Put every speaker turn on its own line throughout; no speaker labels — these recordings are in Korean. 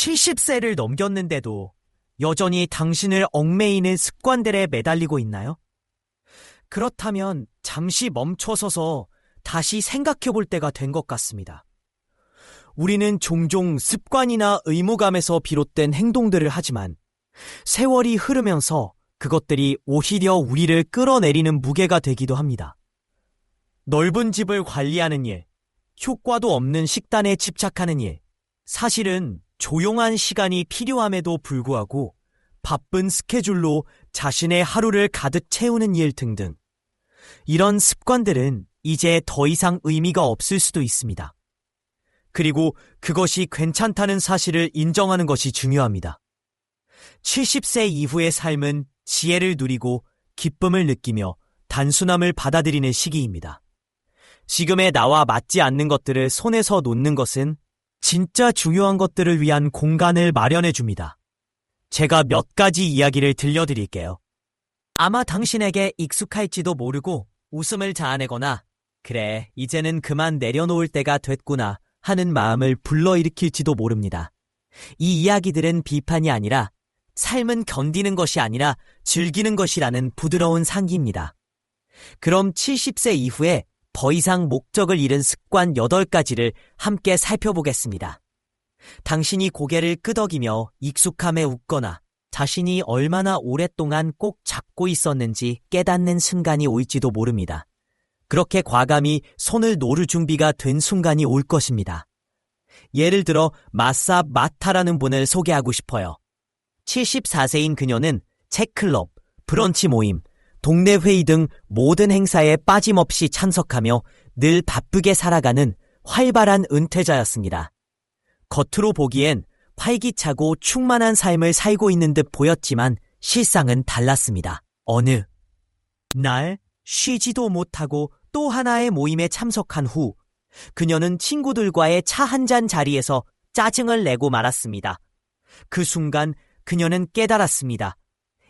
70세를 넘겼는데도 여전히 당신을 얽매이는 습관들에 매달리고 있나요? 그렇다면 잠시 멈춰서서 다시 생각해 볼 때가 된 것 같습니다. 우리는 종종 습관이나 의무감에서 비롯된 행동들을 하지만 세월이 흐르면서 그것들이 오히려 우리를 끌어내리는 무게가 되기도 합니다. 넓은 집을 관리하는 일, 효과도 없는 식단에 집착하는 일, 사실은 조용한 시간이 필요함에도 불구하고 바쁜 스케줄로 자신의 하루를 가득 채우는 일 등등. 이런 습관들은 이제 더 이상 의미가 없을 수도 있습니다. 그리고 그것이 괜찮다는 사실을 인정하는 것이 중요합니다. 70세 이후의 삶은 지혜를 누리고 기쁨을 느끼며 단순함을 받아들이는 시기입니다. 지금의 나와 맞지 않는 것들을 손에서 놓는 것은 진짜 중요한 것들을 위한 공간을 마련해 줍니다. 제가 몇 가지 이야기를 들려드릴게요. 아마 당신에게 익숙할지도 모르고 웃음을 자아내거나 그래, 이제는 그만 내려놓을 때가 됐구나 하는 마음을 불러일으킬지도 모릅니다. 이 이야기들은 비판이 아니라 삶은 견디는 것이 아니라 즐기는 것이라는 부드러운 상기입니다. 그럼 70세 이후에 더 이상 목적을 잃은 습관 8가지를 함께 살펴보겠습니다. 당신이 고개를 끄덕이며 익숙함에 웃거나 자신이 얼마나 오랫동안 꼭 잡고 있었는지 깨닫는 순간이 올지도 모릅니다. 그렇게 과감히 손을 놓을 준비가 된 순간이 올 것입니다. 예를 들어 마사 마타라는 분을 소개하고 싶어요. 74세인 그녀는 책클럽, 브런치 모임, 동네 회의 등 모든 행사에 빠짐없이 참석하며 늘 바쁘게 살아가는 활발한 은퇴자였습니다. 겉으로 보기엔 활기차고 충만한 삶을 살고 있는 듯 보였지만 실상은 달랐습니다. 어느 날 쉬지도 못하고 또 하나의 모임에 참석한 후 그녀는 친구들과의 차 한 잔 자리에서 짜증을 내고 말았습니다. 그 순간 그녀는 깨달았습니다.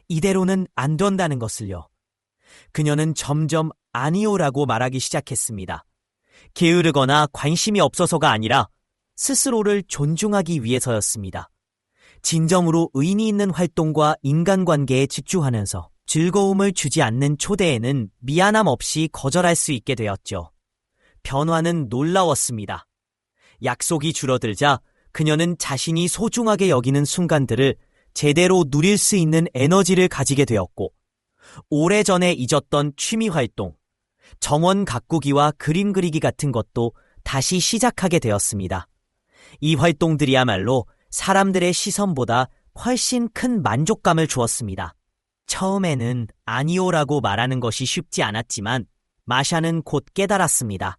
이대로는 안 된다는 것을요. 그녀는 점점 아니오라고 말하기 시작했습니다. 게으르거나 관심이 없어서가 아니라 스스로를 존중하기 위해서였습니다. 진정으로 의미 있는 활동과 인간관계에 집중하면서 즐거움을 주지 않는 초대에는 미안함 없이 거절할 수 있게 되었죠. 변화는 놀라웠습니다. 약속이 줄어들자 그녀는 자신이 소중하게 여기는 순간들을 제대로 누릴 수 있는 에너지를 가지게 되었고 오래전에 잊었던 취미활동, 정원 가꾸기와 그림 그리기 같은 것도 다시 시작하게 되었습니다. 이 활동들이야말로 사람들의 시선보다 훨씬 큰 만족감을 주었습니다. 처음에는 아니오라고 말하는 것이 쉽지 않았지만 마샤는 곧 깨달았습니다.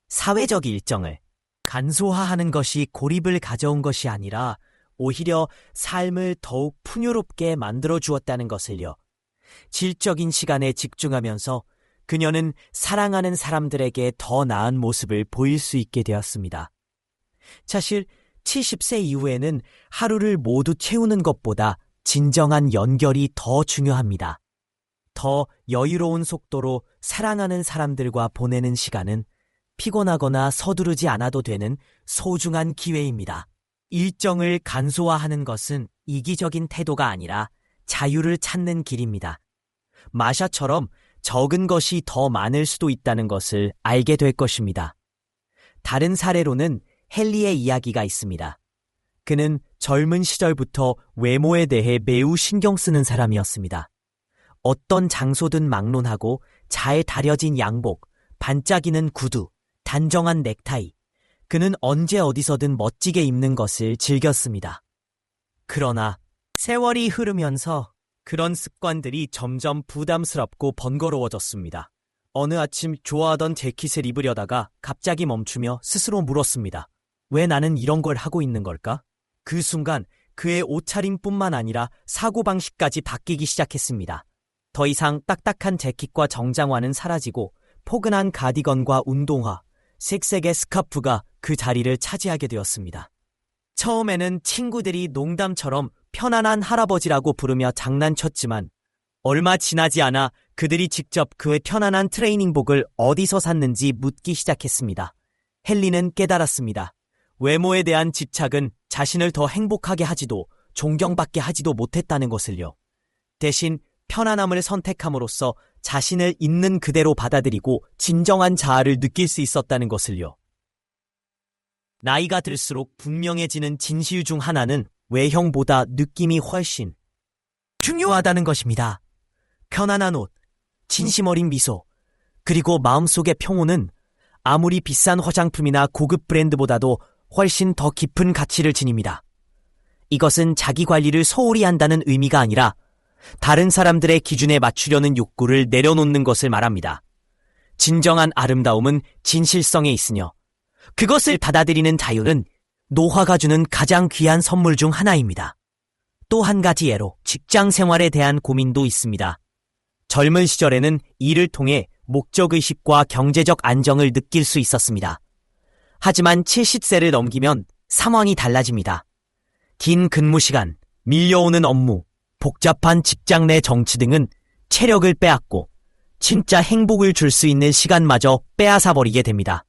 사회적 일정을 간소화하는 것이 고립을 가져온 것이 아니라 오히려 삶을 더욱 풍요롭게 만들어 주었다는 것을요. 질적인 시간에 집중하면서 그녀는 사랑하는 사람들에게 더 나은 모습을 보일 수 있게 되었습니다. 사실 70세 이후에는 하루를 모두 채우는 것보다 진정한 연결이 더 중요합니다. 더 여유로운 속도로 사랑하는 사람들과 보내는 시간은 피곤하거나 서두르지 않아도 되는 소중한 기회입니다. 일정을 간소화하는 것은 이기적인 태도가 아니라 자유를 찾는 길입니다. 마샤처럼 적은 것이 더 많을 수도 있다는 것을 알게 될 것입니다. 다른 사례로는 헨리의 이야기가 있습니다. 그는 젊은 시절부터 외모에 대해 매우 신경 쓰는 사람이었습니다. 어떤 장소든 막론하고 잘 다려진 양복, 반짝이는 구두, 단정한 넥타이. 그는 언제 어디서든 멋지게 입는 것을 즐겼습니다. 그러나 세월이 흐르면서 그런 습관들이 점점 부담스럽고 번거로워졌습니다. 어느 아침 좋아하던 재킷을 입으려다가 갑자기 멈추며 스스로 물었습니다. 왜 나는 이런 걸 하고 있는 걸까? 그 순간 그의 옷차림뿐만 아니라 사고방식까지 바뀌기 시작했습니다. 더 이상 딱딱한 재킷과 정장화는 사라지고 포근한 가디건과 운동화, 색색의 스카프가 그 자리를 차지하게 되었습니다. 처음에는 친구들이 농담처럼 편안한 할아버지라고 부르며 장난쳤지만 얼마 지나지 않아 그들이 직접 그의 편안한 트레이닝복을 어디서 샀는지 묻기 시작했습니다. 헨리는 깨달았습니다. 외모에 대한 집착은 자신을 더 행복하게 하지도 존경받게 하지도 못했다는 것을요. 대신 편안함을 선택함으로써 자신을 있는 그대로 받아들이고 진정한 자아를 느낄 수 있었다는 것을요. 나이가 들수록 분명해지는 진실 중 하나는 외형보다 느낌이 훨씬 중요하다는 것입니다. 편안한 옷, 진심 어린 미소, 그리고 마음속의 평온은 아무리 비싼 화장품이나 고급 브랜드보다도 훨씬 더 깊은 가치를 지닙니다. 이것은 자기 관리를 소홀히 한다는 의미가 아니라 다른 사람들의 기준에 맞추려는 욕구를 내려놓는 것을 말합니다. 진정한 아름다움은 진실성에 있으며 그것을 받아들이는 자유는 노화가 주는 가장 귀한 선물 중 하나입니다. 또 한 가지 예로 직장 생활에 대한 고민도 있습니다. 젊은 시절에는 일을 통해 목적의식과 경제적 안정을 느낄 수 있었습니다. 하지만 70세를 넘기면 상황이 달라집니다. 긴 근무 시간, 밀려오는 업무, 복잡한 직장 내 정치 등은 체력을 빼앗고 진짜 행복을 줄 수 있는 시간마저 빼앗아버리게 됩니다.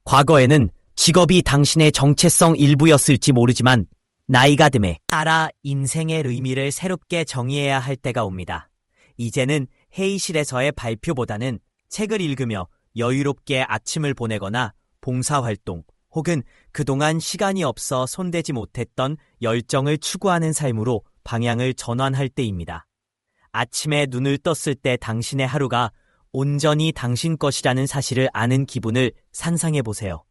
과거에는 직업이 당신의 정체성 일부였을지 모르지만 나이가 듦에 따라 인생의 의미를 새롭게 정의해야 할 때가 옵니다. 이제는 회의실에서의 발표보다는 책을 읽으며 여유롭게 아침을 보내거나 봉사활동 혹은 그동안 시간이 없어 손대지 못했던 열정을 추구하는 삶으로 방향을 전환할 때입니다. 아침에 눈을 떴을 때 당신의 하루가 온전히 당신 것이라는 사실을 아는 기분을 상상해보세요.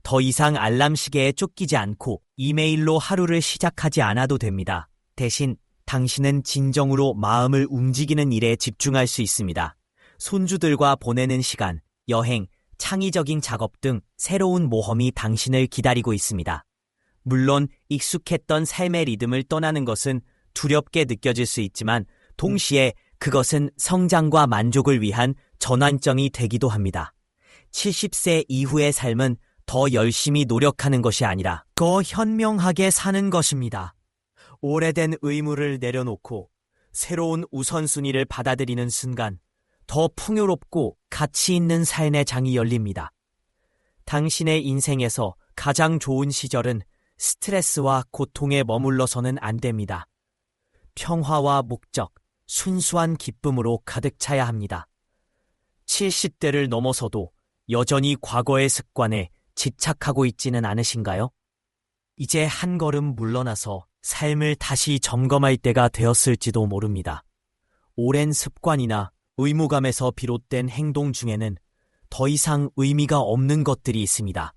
더 이상 알람 시계에 쫓기지 않고 이메일로 하루를 시작하지 않아도 됩니다. 대신 당신은 진정으로 마음을 움직이는 일에 집중할 수 있습니다. 손주들과 보내는 시간, 여행, 창의적인 작업 등 새로운 모험이 당신을 기다리고 있습니다. 물론 익숙했던 삶의 리듬을 떠나는 것은 두렵게 느껴질 수 있지만 동시에 그것은 성장과 만족을 위한 전환점이 되기도 합니다. 70세 이후의 삶은 더 열심히 노력하는 것이 아니라 더 현명하게 사는 것입니다. 오래된 의무를 내려놓고 새로운 우선순위를 받아들이는 순간 더 풍요롭고 가치 있는 삶의 장이 열립니다. 당신의 인생에서 가장 좋은 시절은 스트레스와 고통에 머물러서는 안 됩니다. 평화와 목적, 순수한 기쁨으로 가득 차야 합니다. 70대를 넘어서도 여전히 과거의 습관에 집착하고 있지는 않으신가요? 이제 한 걸음 물러나서 삶을 다시 점검할 때가 되었을지도 모릅니다. 오랜 습관이나 의무감에서 비롯된 행동 중에는 더 이상 의미가 없는 것들이 있습니다.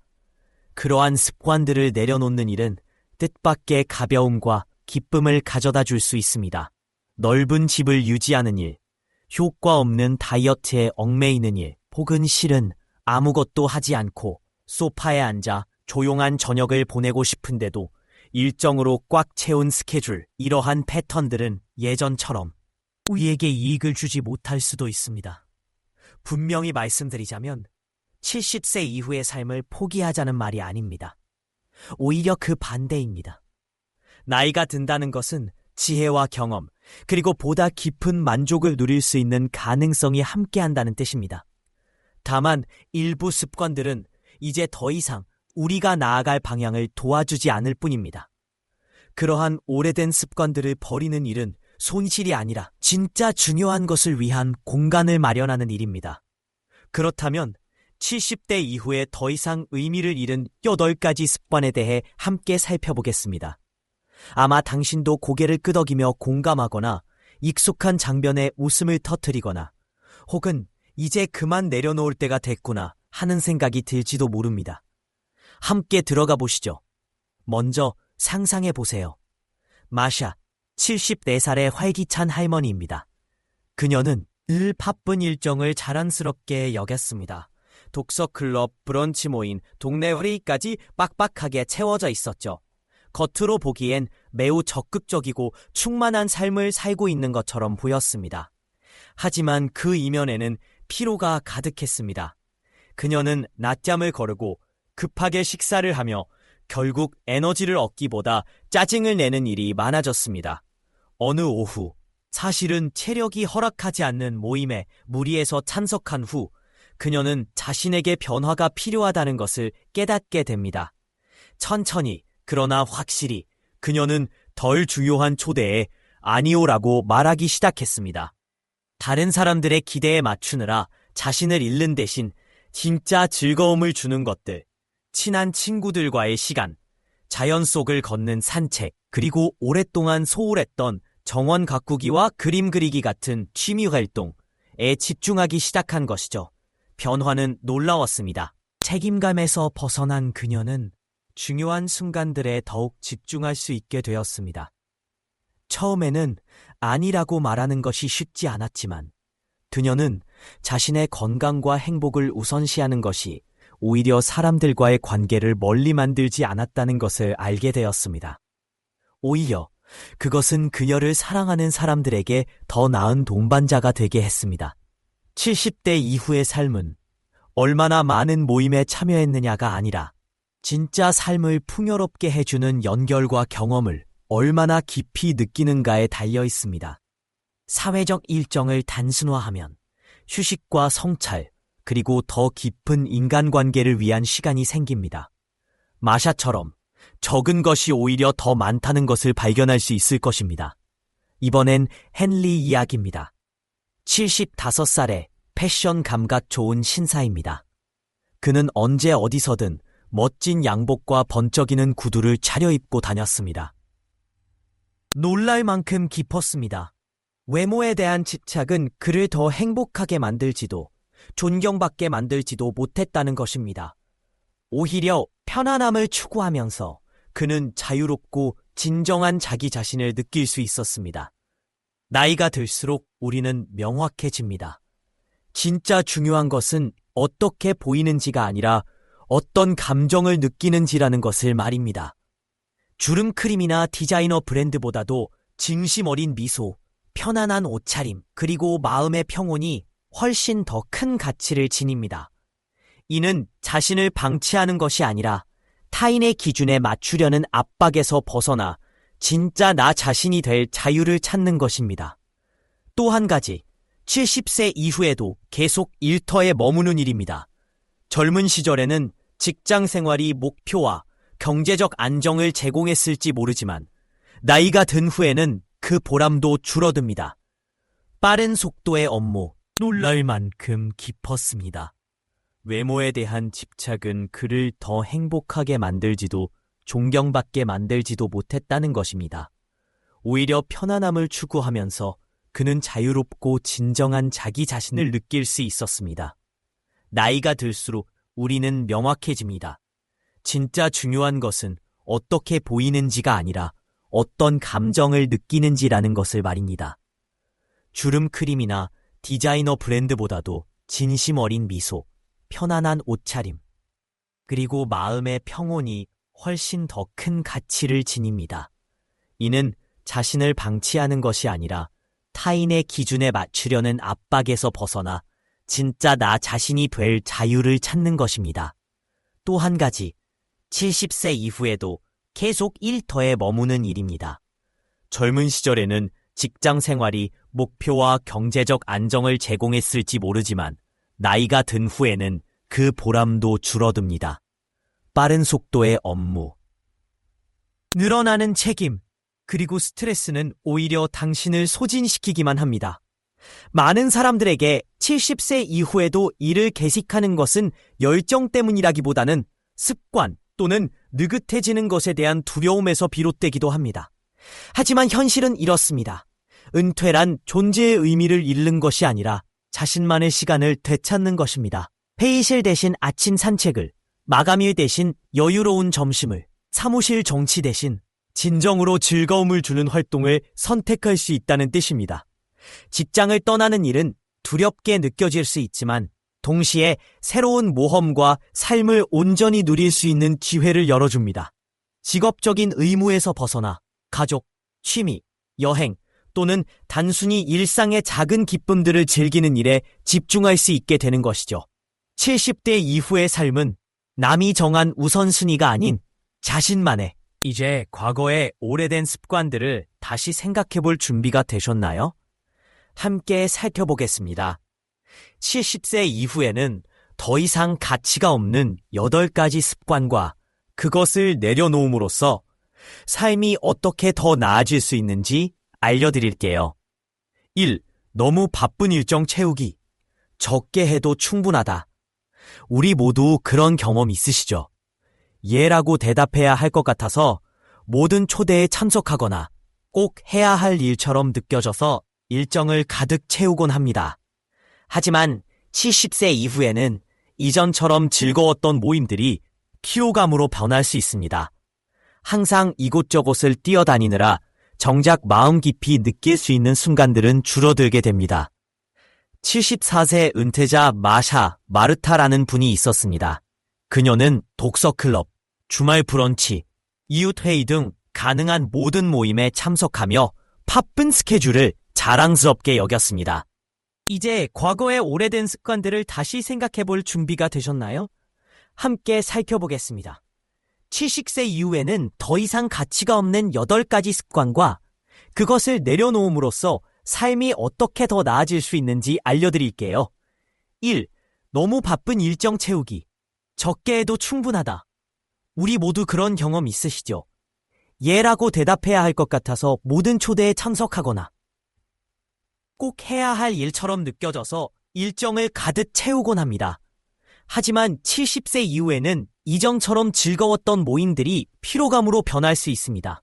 그러한 습관들을 내려놓는 일은 뜻밖의 가벼움과 기쁨을 가져다 줄 수 있습니다. 넓은 집을 유지하는 일, 효과 없는 다이어트에 얽매이는 일, 혹은 실은 아무것도 하지 않고 소파에 앉아 조용한 저녁을 보내고 싶은데도 일정으로 꽉 채운 스케줄, 이러한 패턴들은 예전처럼 우리에게 이익을 주지 못할 수도 있습니다. 분명히 말씀드리자면 70세 이후의 삶을 포기하자는 말이 아닙니다. 오히려 그 반대입니다. 나이가 든다는 것은 지혜와 경험, 그리고 보다 깊은 만족을 누릴 수 있는 가능성이 함께한다는 뜻입니다. 다만 일부 습관들은 이제 더 이상 우리가 나아갈 방향을 도와주지 않을 뿐입니다. 그러한 오래된 습관들을 버리는 일은 손실이 아니라 진짜 중요한 것을 위한 공간을 마련하는 일입니다. 그렇다면 70대 이후에 더 이상 의미를 잃은 8가지 습관에 대해 함께 살펴보겠습니다. 아마 당신도 고개를 끄덕이며 공감하거나 익숙한 장면에 웃음을 터뜨리거나 혹은 이제 그만 내려놓을 때가 됐구나 하는 생각이 들지도 모릅니다. 함께 들어가 보시죠. 먼저 상상해 보세요. 마샤, 74살의 활기찬 할머니입니다. 그녀는 늘 바쁜 일정을 자랑스럽게 여겼습니다. 독서 클럽, 브런치 모임, 동네 회의까지 빡빡하게 채워져 있었죠. 겉으로 보기엔 매우 적극적이고 충만한 삶을 살고 있는 것처럼 보였습니다. 하지만 그 이면에는 피로가 가득했습니다. 그녀는 낮잠을 거르고 급하게 식사를 하며 결국 에너지를 얻기보다 짜증을 내는 일이 많아졌습니다. 어느 오후, 사실은 체력이 허락하지 않는 모임에 무리해서 참석한 후 그녀는 자신에게 변화가 필요하다는 것을 깨닫게 됩니다. 천천히 그러나 확실히 그녀는 덜 중요한 초대에 아니오라고 말하기 시작했습니다. 다른 사람들의 기대에 맞추느라 자신을 잃는 대신 진짜 즐거움을 주는 것들, 친한 친구들과의 시간, 자연 속을 걷는 산책, 그리고 오랫동안 소홀했던 정원 가꾸기와 그림 그리기 같은 취미 활동에 집중하기 시작한 것이죠. 변화는 놀라웠습니다. 책임감에서 벗어난 그녀는 중요한 순간들에 더욱 집중할 수 있게 되었습니다. 처음에는 아니라고 말하는 것이 쉽지 않았지만 그녀는 자신의 건강과 행복을 우선시하는 것이 오히려 사람들과의 관계를 멀리 만들지 않았다는 것을 알게 되었습니다. 오히려 그것은 그녀를 사랑하는 사람들에게 더 나은 동반자가 되게 했습니다. 70대 이후의 삶은 얼마나 많은 모임에 참여했느냐가 아니라 진짜 삶을 풍요롭게 해주는 연결과 경험을 얼마나 깊이 느끼는가에 달려 있습니다. 사회적 일정을 단순화하면 휴식과 성찰, 그리고 더 깊은 인간관계를 위한 시간이 생깁니다. 마샤처럼 적은 것이 오히려 더 많다는 것을 발견할 수 있을 것입니다. 이번엔 헨리 이야기입니다. 75살의 패션 감각 좋은 신사입니다. 그는 언제 어디서든 멋진 양복과 번쩍이는 구두를 차려입고 다녔습니다. 놀랄 만큼 깊었습니다. 외모에 대한 집착은 그를 더 행복하게 만들지도 존경받게 만들지도 못했다는 것입니다. 오히려 편안함을 추구하면서 그는 자유롭고 진정한 자기 자신을 느낄 수 있었습니다. 나이가 들수록 우리는 명확해집니다. 진짜 중요한 것은 어떻게 보이는지가 아니라 어떤 감정을 느끼는지라는 것을 말입니다. 주름크림이나 디자이너 브랜드보다도 진심 어린 미소, 편안한 옷차림, 그리고 마음의 평온이 훨씬 더 큰 가치를 지닙니다. 이는 자신을 방치하는 것이 아니라 타인의 기준에 맞추려는 압박에서 벗어나 진짜 나 자신이 될 자유를 찾는 것입니다. 또 한 가지, 70세 이후에도 계속 일터에 머무는 일입니다. 젊은 시절에는 직장 생활이 목표와 경제적 안정을 제공했을지 모르지만 나이가 든 후에는 그 보람도 줄어듭니다. 빠른 속도의 업무, 놀랄 만큼 깊었습니다. 외모에 대한 집착은 그를 더 행복하게 만들지도 존경받게 만들지도 못했다는 것입니다. 오히려 편안함을 추구하면서 그는 자유롭고 진정한 자기 자신을 느낄 수 있었습니다. 나이가 들수록 우리는 명확해집니다. 진짜 중요한 것은 어떻게 보이는지가 아니라 어떤 감정을 느끼는지라는 것을 말입니다. 주름크림이나 디자이너 브랜드보다도 진심 어린 미소, 편안한 옷차림, 그리고 마음의 평온이 훨씬 더 큰 가치를 지닙니다. 이는 자신을 방치하는 것이 아니라 타인의 기준에 맞추려는 압박에서 벗어나 진짜 나 자신이 될 자유를 찾는 것입니다. 또 한 가지, 70세 이후에도 계속 일터에 머무는 일입니다. 젊은 시절에는 직장 생활이 목표와 경제적 안정을 제공했을지 모르지만 나이가 든 후에는 그 보람도 줄어듭니다. 빠른 속도의 업무, 늘어나는 책임, 그리고 스트레스는 오히려 당신을 소진시키기만 합니다. 많은 사람들에게 70세 이후에도 일을 계속하는 것은 열정 때문이라기보다는 습관 또는 느긋해지는 것에 대한 두려움에서 비롯되기도 합니다. 하지만 현실은 이렇습니다. 은퇴란 존재의 의미를 잃는 것이 아니라 자신만의 시간을 되찾는 것입니다. 회의실 대신 아침 산책을, 마감일 대신 여유로운 점심을, 사무실 정치 대신 진정으로 즐거움을 주는 활동을 선택할 수 있다는 뜻입니다. 직장을 떠나는 일은 두렵게 느껴질 수 있지만 동시에 새로운 모험과 삶을 온전히 누릴 수 있는 기회를 열어줍니다. 직업적인 의무에서 벗어나 가족, 취미, 여행 또는 단순히 일상의 작은 기쁨들을 즐기는 일에 집중할 수 있게 되는 것이죠. 70대 이후의 삶은 남이 정한 우선순위가 아닌 자신만의, 이제 과거의 오래된 습관들을 다시 생각해볼 준비가 되셨나요? 함께 살펴보겠습니다. 70세 이후에는 더 이상 가치가 없는 8가지 습관과 그것을 내려놓음으로써 삶이 어떻게 더 나아질 수 있는지 알려드릴게요. 1. 너무 바쁜 일정 채우기. 적게 해도 충분하다. 우리 모두 그런 경험 있으시죠? 예라고 대답해야 할 것 같아서 모든 초대에 참석하거나 꼭 해야 할 일처럼 느껴져서 일정을 가득 채우곤 합니다. 하지만 70세 이후에는 이전처럼 즐거웠던 모임들이 피로감으로 변할 수 있습니다. 항상 이곳저곳을 뛰어다니느라 정작 마음 깊이 느낄 수 있는 순간들은 줄어들게 됩니다. 74세 은퇴자 마르타라는 분이 있었습니다. 그녀는 독서클럽, 주말 브런치, 이웃회의 등 가능한 모든 모임에 참석하며 바쁜 스케줄을 자랑스럽게 여겼습니다. 이제 과거의 오래된 습관들을 다시 생각해볼 준비가 되셨나요? 함께 살펴보겠습니다. 70세 이후에는 더 이상 가치가 없는 8가지 습관과 그것을 내려놓음으로써 삶이 어떻게 더 나아질 수 있는지 알려드릴게요. 1. 너무 바쁜 일정 채우기. 적게 해도 충분하다. 우리 모두 그런 경험 있으시죠? 예라고 대답해야 할 것 같아서 모든 초대에 참석하거나 꼭 해야 할 일처럼 느껴져서 일정을 가득 채우곤 합니다. 하지만 70세 이후에는 이전처럼 즐거웠던 모임들이 피로감으로 변할 수 있습니다.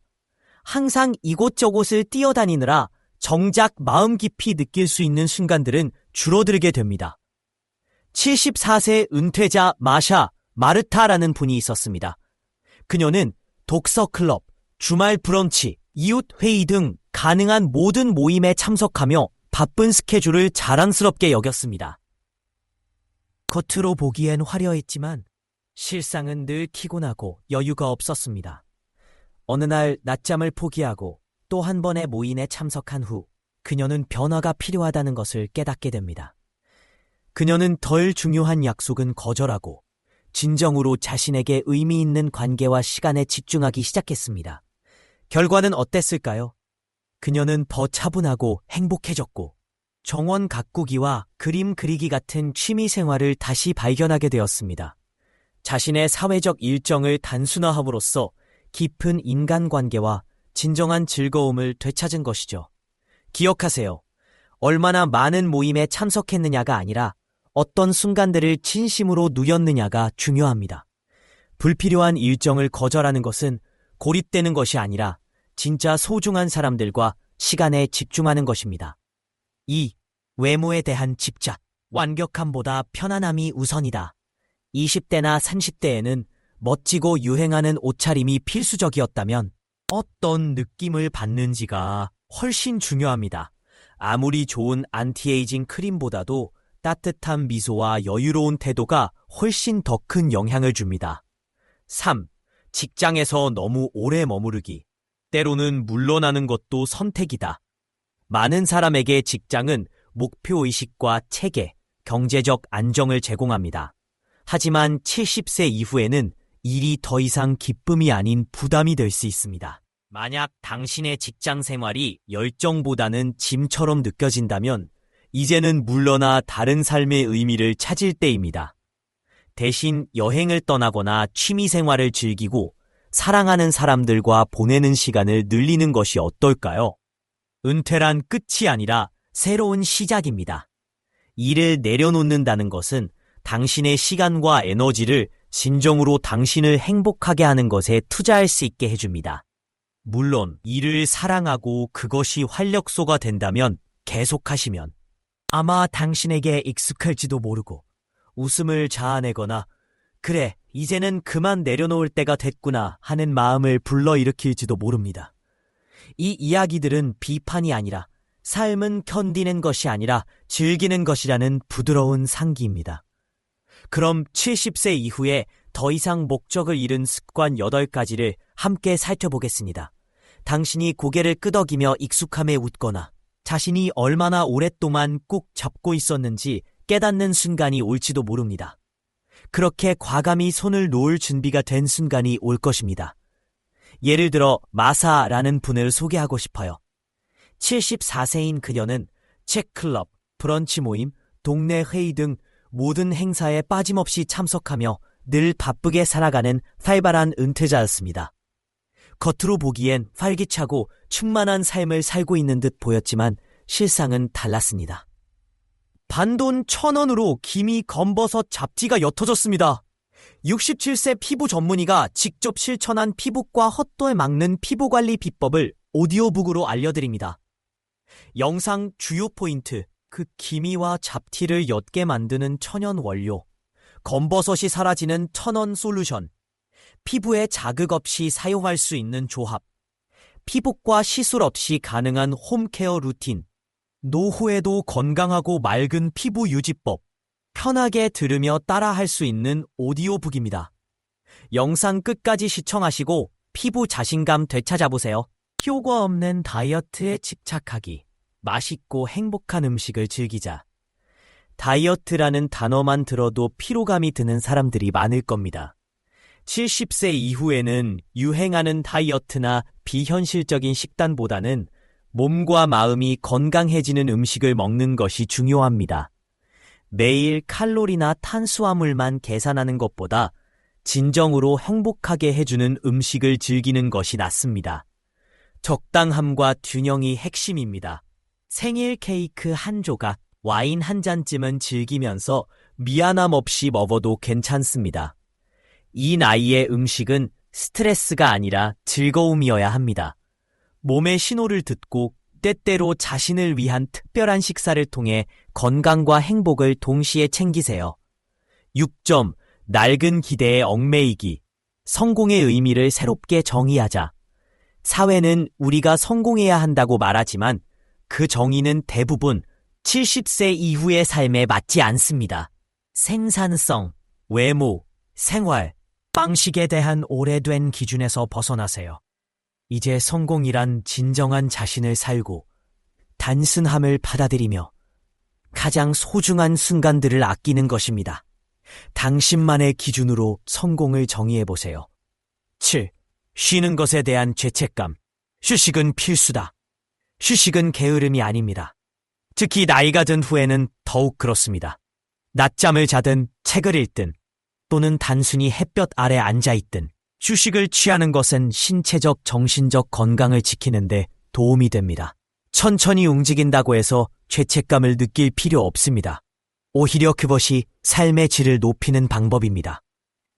항상 이곳저곳을 뛰어다니느라 정작 마음 깊이 느낄 수 있는 순간들은 줄어들게 됩니다. 74세 은퇴자 마르타라는 분이 있었습니다. 그녀는 독서클럽, 주말 브런치, 이웃회의 등 가능한 모든 모임에 참석하며 바쁜 스케줄을 자랑스럽게 여겼습니다. 겉으로 보기엔 화려했지만 실상은 늘 피곤하고 여유가 없었습니다. 어느 날 낮잠을 포기하고 또 한 번의 모임에 참석한 후 그녀는 변화가 필요하다는 것을 깨닫게 됩니다. 그녀는 덜 중요한 약속은 거절하고 진정으로 자신에게 의미 있는 관계와 시간에 집중하기 시작했습니다. 결과는 어땠을까요? 그녀는 더 차분하고 행복해졌고 정원 가꾸기와 그림 그리기 같은 취미 생활을 다시 발견하게 되었습니다. 자신의 사회적 일정을 단순화함으로써 깊은 인간관계와 진정한 즐거움을 되찾은 것이죠. 기억하세요. 얼마나 많은 모임에 참석했느냐가 아니라 어떤 순간들을 진심으로 누렸느냐가 중요합니다. 불필요한 일정을 거절하는 것은 고립되는 것이 아니라 진짜 소중한 사람들과 시간에 집중하는 것입니다. 2. 외모에 대한 집착. 완벽함보다 편안함이 우선이다. 20대나 30대에는 멋지고 유행하는 옷차림이 필수적이었다면 어떤 느낌을 받는지가 훨씬 중요합니다. 아무리 좋은 안티에이징 크림보다도 따뜻한 미소와 여유로운 태도가 훨씬 더 큰 영향을 줍니다. 3. 직장에서 너무 오래 머무르기. 때로는 물러나는 것도 선택이다. 많은 사람에게 직장은 목표의식과 체계, 경제적 안정을 제공합니다. 하지만 70세 이후에는 일이 더 이상 기쁨이 아닌 부담이 될 수 있습니다. 만약 당신의 직장 생활이 열정보다는 짐처럼 느껴진다면 이제는 물러나 다른 삶의 의미를 찾을 때입니다. 대신 여행을 떠나거나 취미 생활을 즐기고 사랑하는 사람들과 보내는 시간을 늘리는 것이 어떨까요? 은퇴란 끝이 아니라 새로운 시작입니다. 일을 내려놓는다는 것은 당신의 시간과 에너지를 진정으로 당신을 행복하게 하는 것에 투자할 수 있게 해줍니다. 물론 일을 사랑하고 그것이 활력소가 된다면 계속하시면 아마 당신에게 익숙할지도 모르고 웃음을 자아내거나 그래, 이제는 그만 내려놓을 때가 됐구나 하는 마음을 불러일으킬지도 모릅니다. 이 이야기들은 비판이 아니라 삶은 견디는 것이 아니라 즐기는 것이라는 부드러운 상기입니다. 그럼 70세 이후에 더 이상 목적을 잃은 습관 8가지를 함께 살펴보겠습니다. 당신이 고개를 끄덕이며 익숙함에 웃거나 자신이 얼마나 오랫동안 꾹 잡고 있었는지 깨닫는 순간이 올지도 모릅니다. 그렇게 과감히 손을 놓을 준비가 된 순간이 올 것입니다. 예를 들어 마사라는 분을 소개하고 싶어요. 74세인 그녀는 책클럽, 브런치 모임, 동네 회의 등 모든 행사에 빠짐없이 참석하며 늘 바쁘게 살아가는 활발한 은퇴자였습니다. 겉으로 보기엔 활기차고 충만한 삶을 살고 있는 듯 보였지만 실상은 달랐습니다. 반돈 1,000원으로 김이 검버섯 잡티가 옅어졌습니다. 67세 피부 전문의가 직접 실천한 피부과 헛돌 막는 피부관리 비법을 오디오북으로 알려드립니다. 영상 주요 포인트, 그 기미와 잡티를 옅게 만드는 천연 원료, 검버섯이 사라지는 1,000원 솔루션, 피부에 자극 없이 사용할 수 있는 조합, 피부과 시술 없이 가능한 홈케어 루틴, 노후에도 건강하고 맑은 피부 유지법, 편하게 들으며 따라할 수 있는 오디오북입니다. 영상 끝까지 시청하시고 피부 자신감 되찾아보세요. 효과 없는 다이어트에 집착하기, 맛있고 행복한 음식을 즐기자. 다이어트라는 단어만 들어도 피로감이 드는 사람들이 많을 겁니다. 70세 이후에는 유행하는 다이어트나 비현실적인 식단보다는 몸과 마음이 건강해지는 음식을 먹는 것이 중요합니다. 매일 칼로리나 탄수화물만 계산하는 것보다 진정으로 행복하게 해주는 음식을 즐기는 것이 낫습니다. 적당함과 균형이 핵심입니다. 생일 케이크 한 조각, 와인 한 잔쯤은 즐기면서 미안함 없이 먹어도 괜찮습니다. 이 나이의 음식은 스트레스가 아니라 즐거움이어야 합니다. 몸의 신호를 듣고 때때로 자신을 위한 특별한 식사를 통해 건강과 행복을 동시에 챙기세요. 6점, 낡은 기대에 얽매이기. 성공의 의미를 새롭게 정의하자. 사회는 우리가 성공해야 한다고 말하지만 그 정의는 대부분 70세 이후의 삶에 맞지 않습니다. 생산성, 외모, 생활, 방식에 대한 오래된 기준에서 벗어나세요. 이제 성공이란 진정한 자신을 살고 단순함을 받아들이며 가장 소중한 순간들을 아끼는 것입니다. 당신만의 기준으로 성공을 정의해보세요. 7. 쉬는 것에 대한 죄책감. 휴식은 필수다. 휴식은 게으름이 아닙니다. 특히 나이가 든 후에는 더욱 그렇습니다. 낮잠을 자든 책을 읽든 또는 단순히 햇볕 아래 앉아있든 휴식을 취하는 것은 신체적, 정신적 건강을 지키는데 도움이 됩니다. 천천히 움직인다고 해서 죄책감을 느낄 필요 없습니다. 오히려 그것이 삶의 질을 높이는 방법입니다.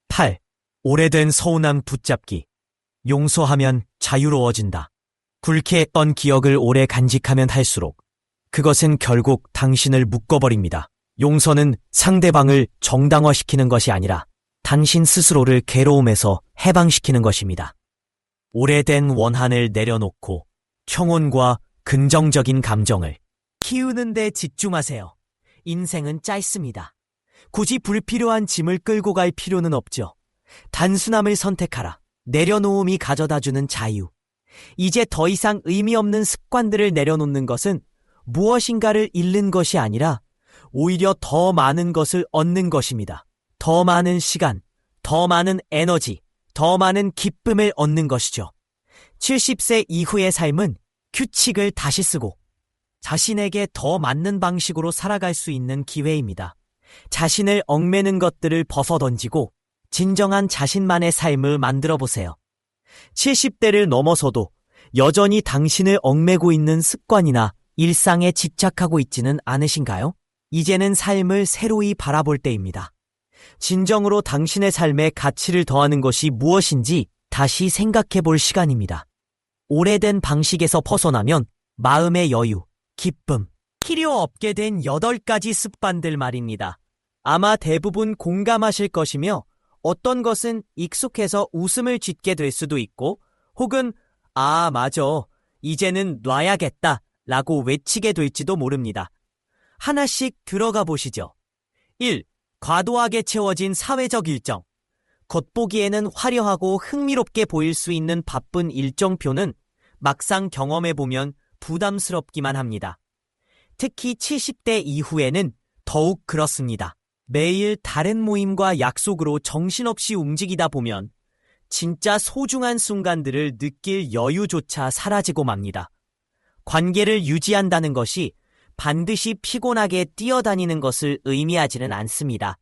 8. 오래된 서운함 붙잡기. 용서하면 자유로워진다. 불쾌했던 기억을 오래 간직하면 할수록 그것은 결국 당신을 묶어버립니다. 용서는 상대방을 정당화시키는 것이 아니라 당신 스스로를 괴로움에서 해방시키는 것입니다. 오래된 원한을 내려놓고 평온과 긍정적인 감정을 키우는 데 집중하세요. 인생은 짧습니다. 굳이 불필요한 짐을 끌고 갈 필요는 없죠. 단순함을 선택하라. 내려놓음이 가져다주는 자유. 이제 더 이상 의미 없는 습관들을 내려놓는 것은 무엇인가를 잃는 것이 아니라 오히려 더 많은 것을 얻는 것입니다. 더 많은 시간, 더 많은 에너지, 더 많은 기쁨을 얻는 것이죠. 70세 이후의 삶은 규칙을 다시 쓰고 자신에게 더 맞는 방식으로 살아갈 수 있는 기회입니다. 자신을 얽매는 것들을 벗어던지고 진정한 자신만의 삶을 만들어 보세요. 70대를 넘어서도 여전히 당신을 얽매고 있는 습관이나 일상에 집착하고 있지는 않으신가요? 이제는 삶을 새로이 바라볼 때입니다. 진정으로 당신의 삶에 가치를 더하는 것이 무엇인지 다시 생각해 볼 시간입니다. 오래된 방식에서 벗어나면 마음의 여유, 기쁨, 필요 없게 된 8가지 습관들 말입니다. 아마 대부분 공감하실 것이며 어떤 것은 익숙해서 웃음을 짓게 될 수도 있고 혹은 아, 맞아. 이제는 놔야겠다 라고 외치게 될지도 모릅니다. 하나씩 들어가 보시죠. 1. 과도하게 채워진 사회적 일정. 겉보기에는 화려하고 흥미롭게 보일 수 있는 바쁜 일정표는 막상 경험해보면 부담스럽기만 합니다. 특히 70대 이후에는 더욱 그렇습니다. 매일 다른 모임과 약속으로 정신없이 움직이다 보면 진짜 소중한 순간들을 느낄 여유조차 사라지고 맙니다. 관계를 유지한다는 것이 반드시 피곤하게 뛰어다니는 것을 의미하지는 않습니다.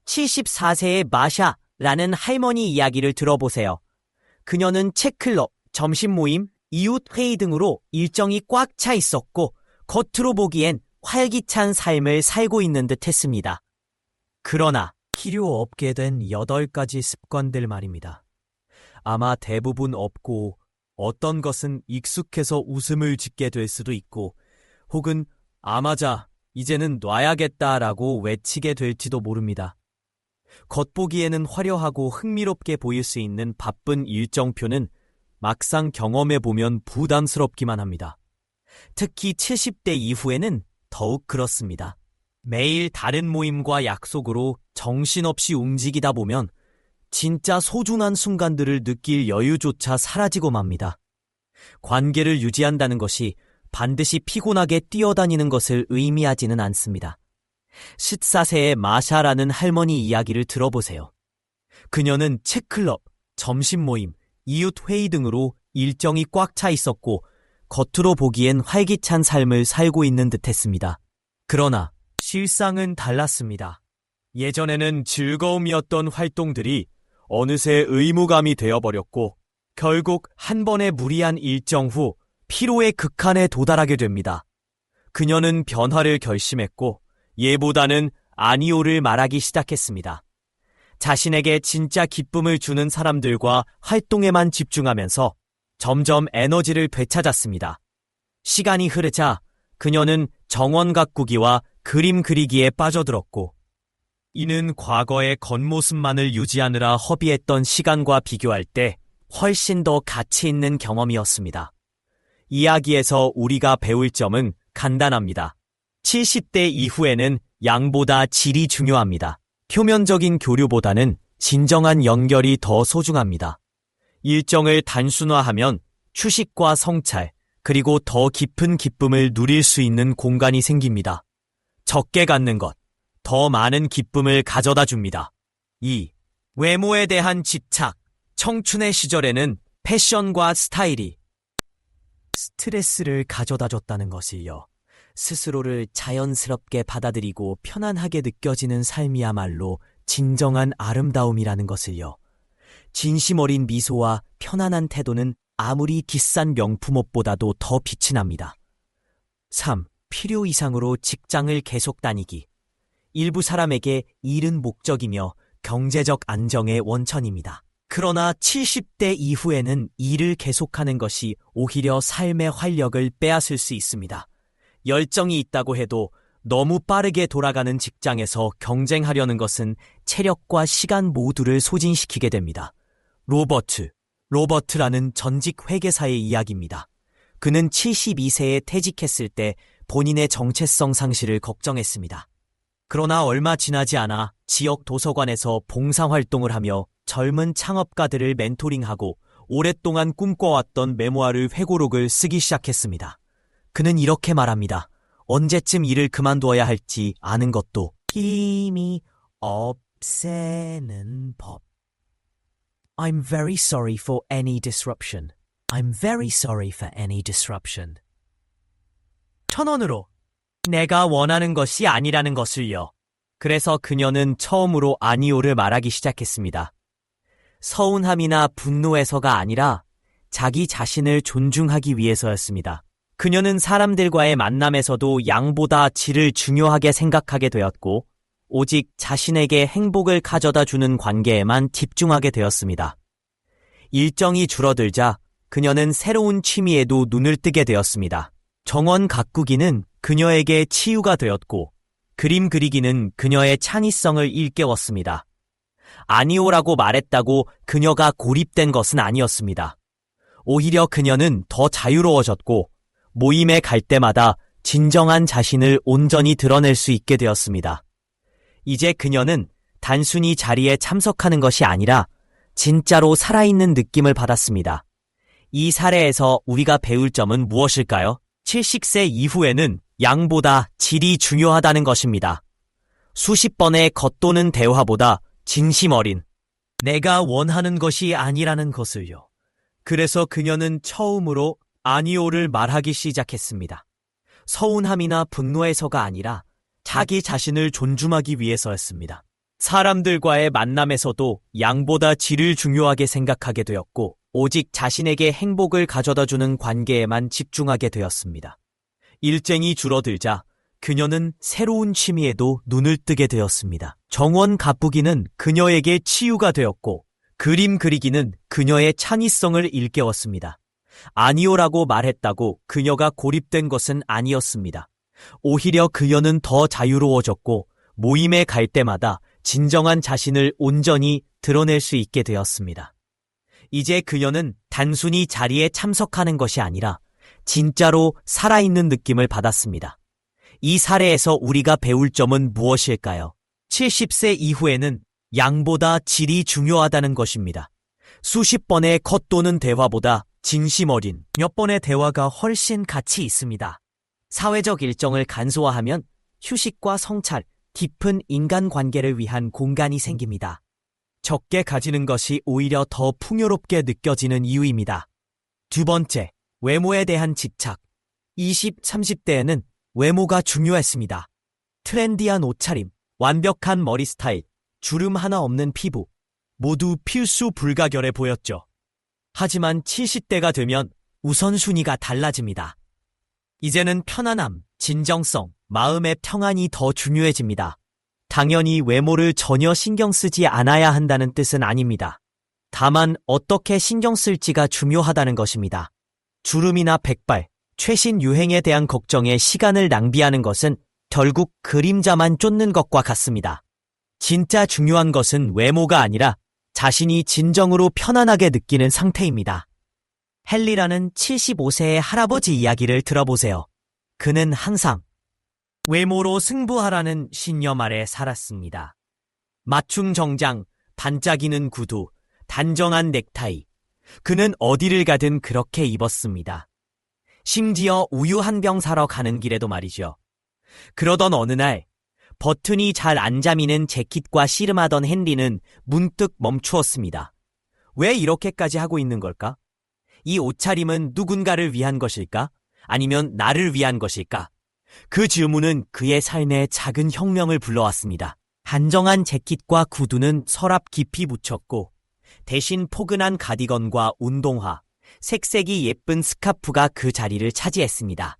74세의 마샤라는 할머니 이야기를 들어보세요. 그녀는 책클럽, 점심 모임, 이웃 회의 등으로 일정이 꽉 차 있었고 겉으로 보기엔 활기찬 삶을 살고 있는 듯 했습니다. 그러나 필요 없게 된 8가지 습관들 말입니다. 아마 대부분 없고 어떤 것은 익숙해서 웃음을 짓게 될 수도 있고 혹은 아마자 이제는 놔야겠다라고 외치게 될지도 모릅니다. 겉보기에는 화려하고 흥미롭게 보일 수 있는 바쁜 일정표는 막상 경험해보면 부담스럽기만 합니다. 특히 70대 이후에는 더욱 그렇습니다. 매일 다른 모임과 약속으로 정신없이 움직이다 보면 진짜 소중한 순간들을 느낄 여유조차 사라지고 맙니다. 관계를 유지한다는 것이 반드시 피곤하게 뛰어다니는 것을 의미하지는 않습니다. 14세의 마샤라는 할머니 이야기를 들어보세요. 그녀는 책클럽, 점심 모임, 이웃 회의 등으로 일정이 꽉 차 있었고 겉으로 보기엔 활기찬 삶을 살고 있는 듯했습니다. 그러나 실상은 달랐습니다. 예전에는 즐거움이었던 활동들이 어느새 의무감이 되어버렸고 결국 한 번의 무리한 일정 후 피로의 극한에 도달하게 됩니다. 그녀는 변화를 결심했고 예보다는 아니오를 말하기 시작했습니다. 자신에게 진짜 기쁨을 주는 사람들과 활동에만 집중하면서 점점 에너지를 되찾았습니다. 시간이 흐르자 그녀는 정원 가꾸기와 그림 그리기에 빠져들었고 이는 과거의 겉모습만을 유지하느라 허비했던 시간과 비교할 때 훨씬 더 가치 있는 경험이었습니다. 이야기에서 우리가 배울 점은 간단합니다. 70대 이후에는 양보다 질이 중요합니다. 표면적인 교류보다는 진정한 연결이 더 소중합니다. 일정을 단순화하면 휴식과 성찰, 그리고 더 깊은 기쁨을 누릴 수 있는 공간이 생깁니다. 적게 갖는 것, 더 많은 기쁨을 가져다 줍니다. 2. 외모에 대한 집착. 청춘의 시절에는 패션과 스타일이 스트레스를 가져다 줬다는 것을요. 스스로를 자연스럽게 받아들이고 편안하게 느껴지는 삶이야말로 진정한 아름다움이라는 것을요. 진심 어린 미소와 편안한 태도는 아무리 비싼 명품 옷보다도 더 빛이 납니다. 3. 필요 이상으로 직장을 계속 다니기. 일부 사람에게 일은 목적이며 경제적 안정의 원천입니다. 그러나 70대 이후에는 일을 계속하는 것이 오히려 삶의 활력을 빼앗을 수 있습니다. 열정이 있다고 해도 너무 빠르게 돌아가는 직장에서 경쟁하려는 것은 체력과 시간 모두를 소진시키게 됩니다. 로버트라는 전직 회계사의 이야기입니다. 그는 72세에 퇴직했을 때 본인의 정체성 상실을 걱정했습니다. 그러나 얼마 지나지 않아 지역 도서관에서 봉사활동을 하며 젊은 창업가들을 멘토링하고 오랫동안 꿈꿔왔던 메모아를 회고록을 쓰기 시작했습니다. 그는 이렇게 말합니다. 언제쯤 일을 그만두어야 할지 아는 것도 힘이 없애는 법. I'm very sorry for any disruption. I'm very sorry for any disruption. 1,000원으로 내가 원하는 것이 아니라는 것을요. 그래서 그녀는 처음으로 아니오를 말하기 시작했습니다. 서운함이나 분노에서가 아니라 자기 자신을 존중하기 위해서였습니다. 그녀는 사람들과의 만남에서도 양보다 질을 중요하게 생각하게 되었고 오직 자신에게 행복을 가져다 주는 관계에만 집중하게 되었습니다. 일정이 줄어들자 그녀는 새로운 취미에도 눈을 뜨게 되었습니다. 정원 가꾸기는 그녀에게 치유가 되었고 그림 그리기는 그녀의 창의성을 일깨웠습니다. 아니오라고 말했다고 그녀가 고립된 것은 아니었습니다. 오히려 그녀는 더 자유로워졌고 모임에 갈 때마다 진정한 자신을 온전히 드러낼 수 있게 되었습니다. 이제 그녀는 단순히 자리에 참석하는 것이 아니라 진짜로 살아있는 느낌을 받았습니다. 이 사례에서 우리가 배울 점은 무엇일까요? 70세 이후에는 양보다 질이 중요하다는 것입니다. 수십 번의 겉도는 대화보다 진심 어린 내가 원하는 것이 아니라는 것을요. 그래서 그녀는 처음으로 아니오를 말하기 시작했습니다. 서운함이나 분노에서가 아니라 자기 자신을 존중하기 위해서였습니다. 사람들과의 만남에서도 양보다 질을 중요하게 생각하게 되었고, 오직 자신에게 행복을 가져다주는 관계에만 집중하게 되었습니다. 일쟁이 줄어들자 그녀는 새로운 취미에도 눈을 뜨게 되었습니다. 정원 가꾸기는 그녀에게 치유가 되었고, 그림 그리기는 그녀의 창의성을 일깨웠습니다. 아니오라고 말했다고 그녀가 고립된 것은 아니었습니다. 오히려 그녀는 더 자유로워졌고, 모임에 갈 때마다 진정한 자신을 온전히 드러낼 수 있게 되었습니다. 이제 그녀는 단순히 자리에 참석하는 것이 아니라 진짜로 살아있는 느낌을 받았습니다. 이 사례에서 우리가 배울 점은 무엇일까요? 70세 이후에는 양보다 질이 중요하다는 것입니다. 수십 번의 겉도는 대화보다 진심 어린 몇 번의 대화가 훨씬 가치 있습니다. 사회적 일정을 간소화하면 휴식과 성찰, 깊은 인간관계를 위한 공간이 생깁니다. 적게 가지는 것이 오히려 더 풍요롭게 느껴지는 이유입니다. 두 번째, 외모에 대한 집착. 20, 30대에는 외모가 중요했습니다. 트렌디한 옷차림, 완벽한 머리 스타일, 주름 하나 없는 피부, 모두 필수 불가결해 보였죠. 하지만 70대가 되면 우선순위가 달라집니다. 이제는 편안함, 진정성, 마음의 평안이 더 중요해집니다. 당연히 외모를 전혀 신경 쓰지 않아야 한다는 뜻은 아닙니다. 다만 어떻게 신경 쓸지가 중요하다는 것입니다. 주름이나 백발, 최신 유행에 대한 걱정에 시간을 낭비하는 것은 결국 그림자만 쫓는 것과 같습니다. 진짜 중요한 것은 외모가 아니라 자신이 진정으로 편안하게 느끼는 상태입니다. 헨리라는 75세의 할아버지 이야기를 들어보세요. 그는 항상 외모로 승부하라는 신념 아래 살았습니다. 맞춤 정장, 반짝이는 구두, 단정한 넥타이. 그는 어디를 가든 그렇게 입었습니다. 심지어 우유 한 병 사러 가는 길에도 말이죠. 그러던 어느 날 버튼이 잘 안 잠기는 재킷과 씨름하던 헨리는 문득 멈추었습니다. 왜 이렇게까지 하고 있는 걸까? 이 옷차림은 누군가를 위한 것일까? 아니면 나를 위한 것일까? 그 질문은 그의 삶에 작은 혁명을 불러왔습니다. 단정한 재킷과 구두는 서랍 깊이 묻혔고, 대신 포근한 가디건과 운동화, 색색이 예쁜 스카프가 그 자리를 차지했습니다.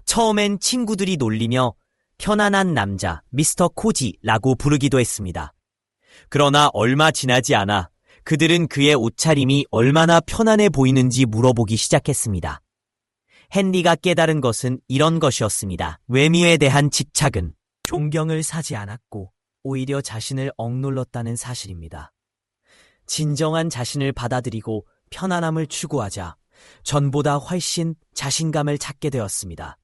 처음엔 친구들이 놀리며 편안한 남자, 미스터 코지라고 부르기도 했습니다. 그러나 얼마 지나지 않아 그들은 그의 옷차림이 얼마나 편안해 보이는지 물어보기 시작했습니다. 헨리가 깨달은 것은 이런 것이었습니다. 외모에 대한 집착은 존경을 사지 않았고 오히려 자신을 억눌렀다는 사실입니다. 진정한 자신을 받아들이고 편안함을 추구하자 전보다 훨씬 자신감을 찾게 되었습니다.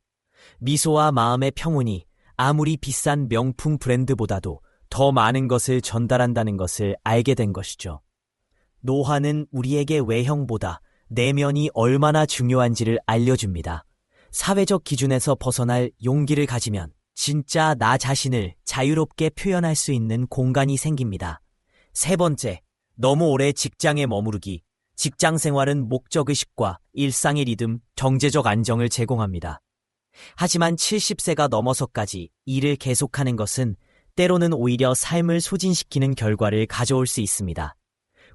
미소와 마음의 평온이 아무리 비싼 명품 브랜드보다도 더 많은 것을 전달한다는 것을 알게 된 것이죠. 노화는 우리에게 외형보다 내면이 얼마나 중요한지를 알려줍니다. 사회적 기준에서 벗어날 용기를 가지면 진짜 나 자신을 자유롭게 표현할 수 있는 공간이 생깁니다. 세 번째, 너무 오래 직장에 머무르기. 직장 생활은 목적의식과 일상의 리듬, 경제적 안정을 제공합니다. 하지만 70세가 넘어서까지 일을 계속하는 것은 때로는 오히려 삶을 소진시키는 결과를 가져올 수 있습니다.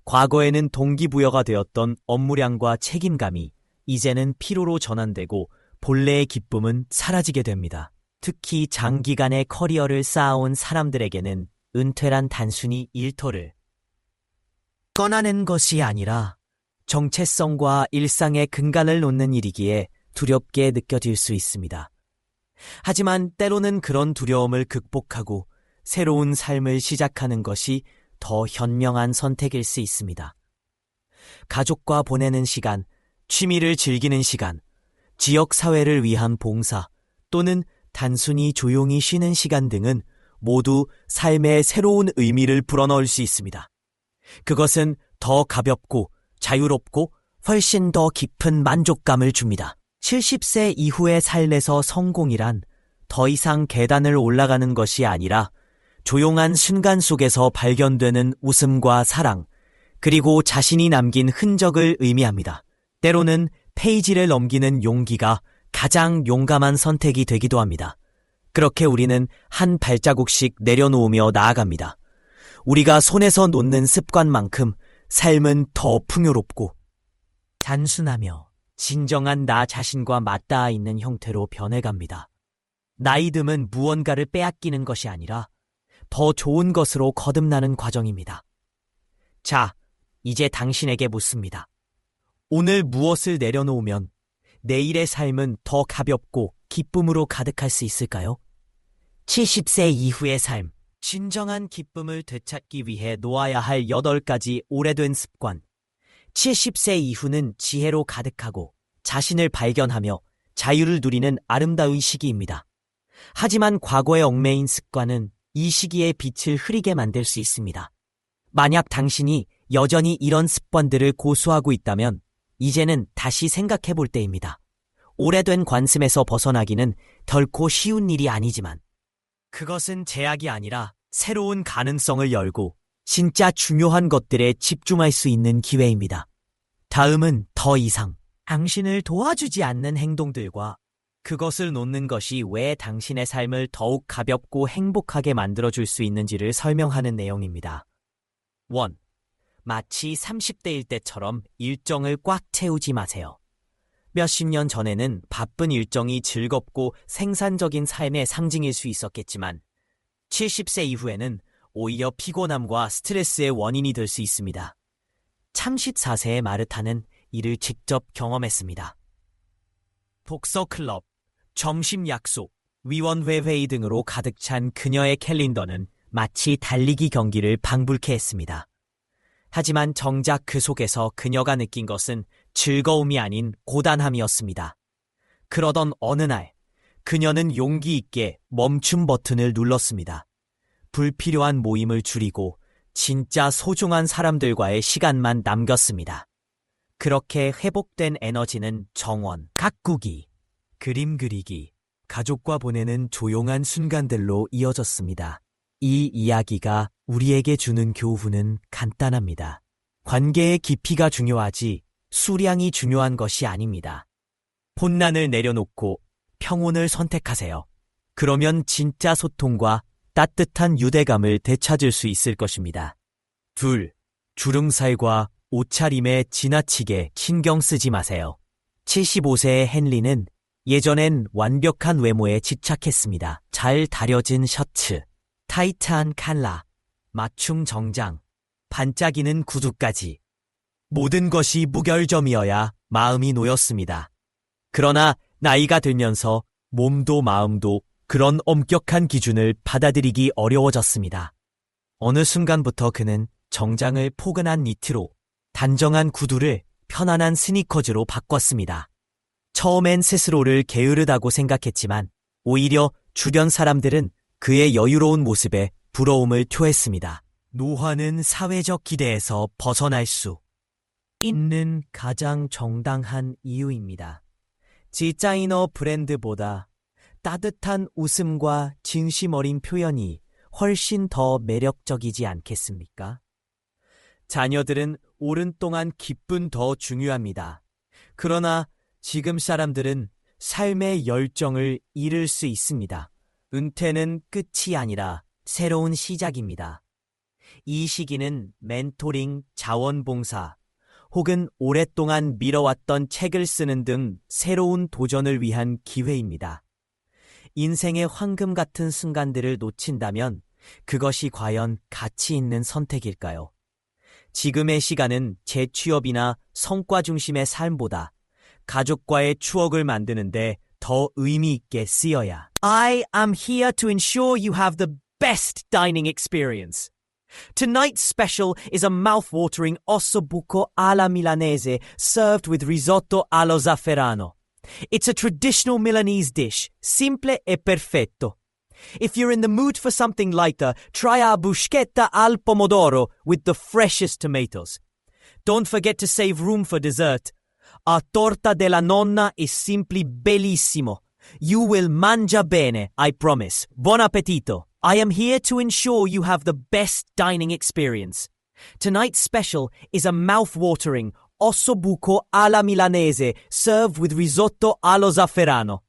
과거에는 동기부여가 되었던 업무량과 책임감이 이제는 피로로 전환되고 본래의 기쁨은 사라지게 됩니다. 특히 장기간의 커리어를 쌓아온 사람들에게는 은퇴란 단순히 일터를 꺼내는 것이 아니라 정체성과 일상의 근간을 놓는 일이기에 두렵게 느껴질 수 있습니다. 하지만 때로는 그런 두려움을 극복하고 새로운 삶을 시작하는 것이 더 현명한 선택일 수 있습니다. 가족과 보내는 시간, 취미를 즐기는 시간, 지역사회를 위한 봉사 또는 단순히 조용히 쉬는 시간 등은 모두 삶의 새로운 의미를 불어넣을 수 있습니다. 그것은 더 가볍고 자유롭고 훨씬 더 깊은 만족감을 줍니다. 70세 이후의 삶에서 성공이란 더 이상 계단을 올라가는 것이 아니라 조용한 순간 속에서 발견되는 웃음과 사랑, 그리고 자신이 남긴 흔적을 의미합니다. 때로는 페이지를 넘기는 용기가 가장 용감한 선택이 되기도 합니다. 그렇게 우리는 한 발자국씩 내려놓으며 나아갑니다. 우리가 손에서 놓는 습관만큼 삶은 더 풍요롭고 단순하며 진정한 나 자신과 맞닿아 있는 형태로 변해갑니다. 나이듦은 무언가를 빼앗기는 것이 아니라 더 좋은 것으로 거듭나는 과정입니다. 자, 이제 당신에게 묻습니다. 오늘 무엇을 내려놓으면 내일의 삶은 더 가볍고 기쁨으로 가득할 수 있을까요? 70세 이후의 삶, 진정한 기쁨을 되찾기 위해 놓아야 할 8가지 오래된 습관. 70세 이후는 지혜로 가득하고 자신을 발견하며 자유를 누리는 아름다운 시기입니다. 하지만 과거의 얽매인 습관은 이 시기의 빛을 흐리게 만들 수 있습니다. 만약 당신이 여전히 이런 습관들을 고수하고 있다면 이제는 다시 생각해 볼 때입니다. 오래된 관습에서 벗어나기는 결코 쉬운 일이 아니지만 그것은 제약이 아니라 새로운 가능성을 열고 진짜 중요한 것들에 집중할 수 있는 기회입니다. 다음은 더 이상 당신을 도와주지 않는 행동들과 그것을 놓는 것이 왜 당신의 삶을 더욱 가볍고 행복하게 만들어줄 수 있는지를 설명하는 내용입니다. 1. 마치 30대일 때처럼 일정을 꽉 채우지 마세요. 몇십 년 전에는 바쁜 일정이 즐겁고 생산적인 삶의 상징일 수 있었겠지만 70세 이후에는 오히려 피곤함과 스트레스의 원인이 될 수 있습니다. 34세의 마르타는 이를 직접 경험했습니다. 독서 클럽, 점심 약속, 위원회 회의 등으로 가득 찬 그녀의 캘린더는 마치 달리기 경기를 방불케 했습니다. 하지만 정작 그 속에서 그녀가 느낀 것은 즐거움이 아닌 고단함이었습니다. 그러던 어느 날, 그녀는 용기 있게 멈춤 버튼을 눌렀습니다. 불필요한 모임을 줄이고 진짜 소중한 사람들과의 시간만 남겼습니다. 그렇게 회복된 에너지는 정원, 가꾸기, 그림 그리기, 가족과 보내는 조용한 순간들로 이어졌습니다. 이 이야기가 우리에게 주는 교훈은 간단합니다. 관계의 깊이가 중요하지 수량이 중요한 것이 아닙니다. 혼란을 내려놓고 평온을 선택하세요. 그러면 진짜 소통과 따뜻한 유대감을 되찾을 수 있을 것입니다. 2. 주름살과 옷차림에 지나치게 신경 쓰지 마세요. 75세의 헨리는 예전엔 완벽한 외모에 집착했습니다. 잘 다려진 셔츠, 타이트한 칼라, 맞춤 정장, 반짝이는 구두까지. 모든 것이 무결점이어야 마음이 놓였습니다. 그러나 나이가 들면서 몸도 마음도 그런 엄격한 기준을 받아들이기 어려워졌습니다. 어느 순간부터 그는 정장을 포근한 니트로, 단정한 구두를 편안한 스니커즈로 바꿨습니다. 처음엔 스스로를 게으르다고 생각했지만 오히려 주변 사람들은 그의 여유로운 모습에 부러움을 표했습니다. 노화는 사회적 기대에서 벗어날 수 있는 가장 정당한 이유입니다. 디자이너 브랜드보다 따뜻한 웃음과 진심 어린 표현이 훨씬 더 매력적이지 않겠습니까? 자녀들은 오랜 동안 기쁨 더 중요합니다. 그러나 지금 사람들은 삶의 열정을 잃을 수 있습니다. 은퇴는 끝이 아니라 새로운 시작입니다. 이 시기는 멘토링, 자원봉사, 혹은 오랫동안 미뤄왔던 책을 쓰는 등 새로운 도전을 위한 기회입니다. 인생의 황금 같은 순간들을 놓친다면 그것이 과연 가치 있는 선택일까요? 지금의 시간은 재취업이나 성과 중심의 삶보다 가족과의 추억을 만드는데 더 의미 있게 쓰여야. I am here to ensure you have the best dining experience. Tonight's special is a mouth-watering ossobuco alla milanese served with risotto allo zafferano. It's a traditional Milanese dish, simple e perfetto. If you're in the mood for something lighter, try our bruschetta al pomodoro with the freshest tomatoes. Don't forget to save room for dessert. Our torta della nonna is simply bellissimo. You will mangia bene, I promise. Buon appetito. I am here to ensure you have the best dining experience. Tonight's special is a mouth-watering ossobuco alla milanese served with risotto allo zafferano.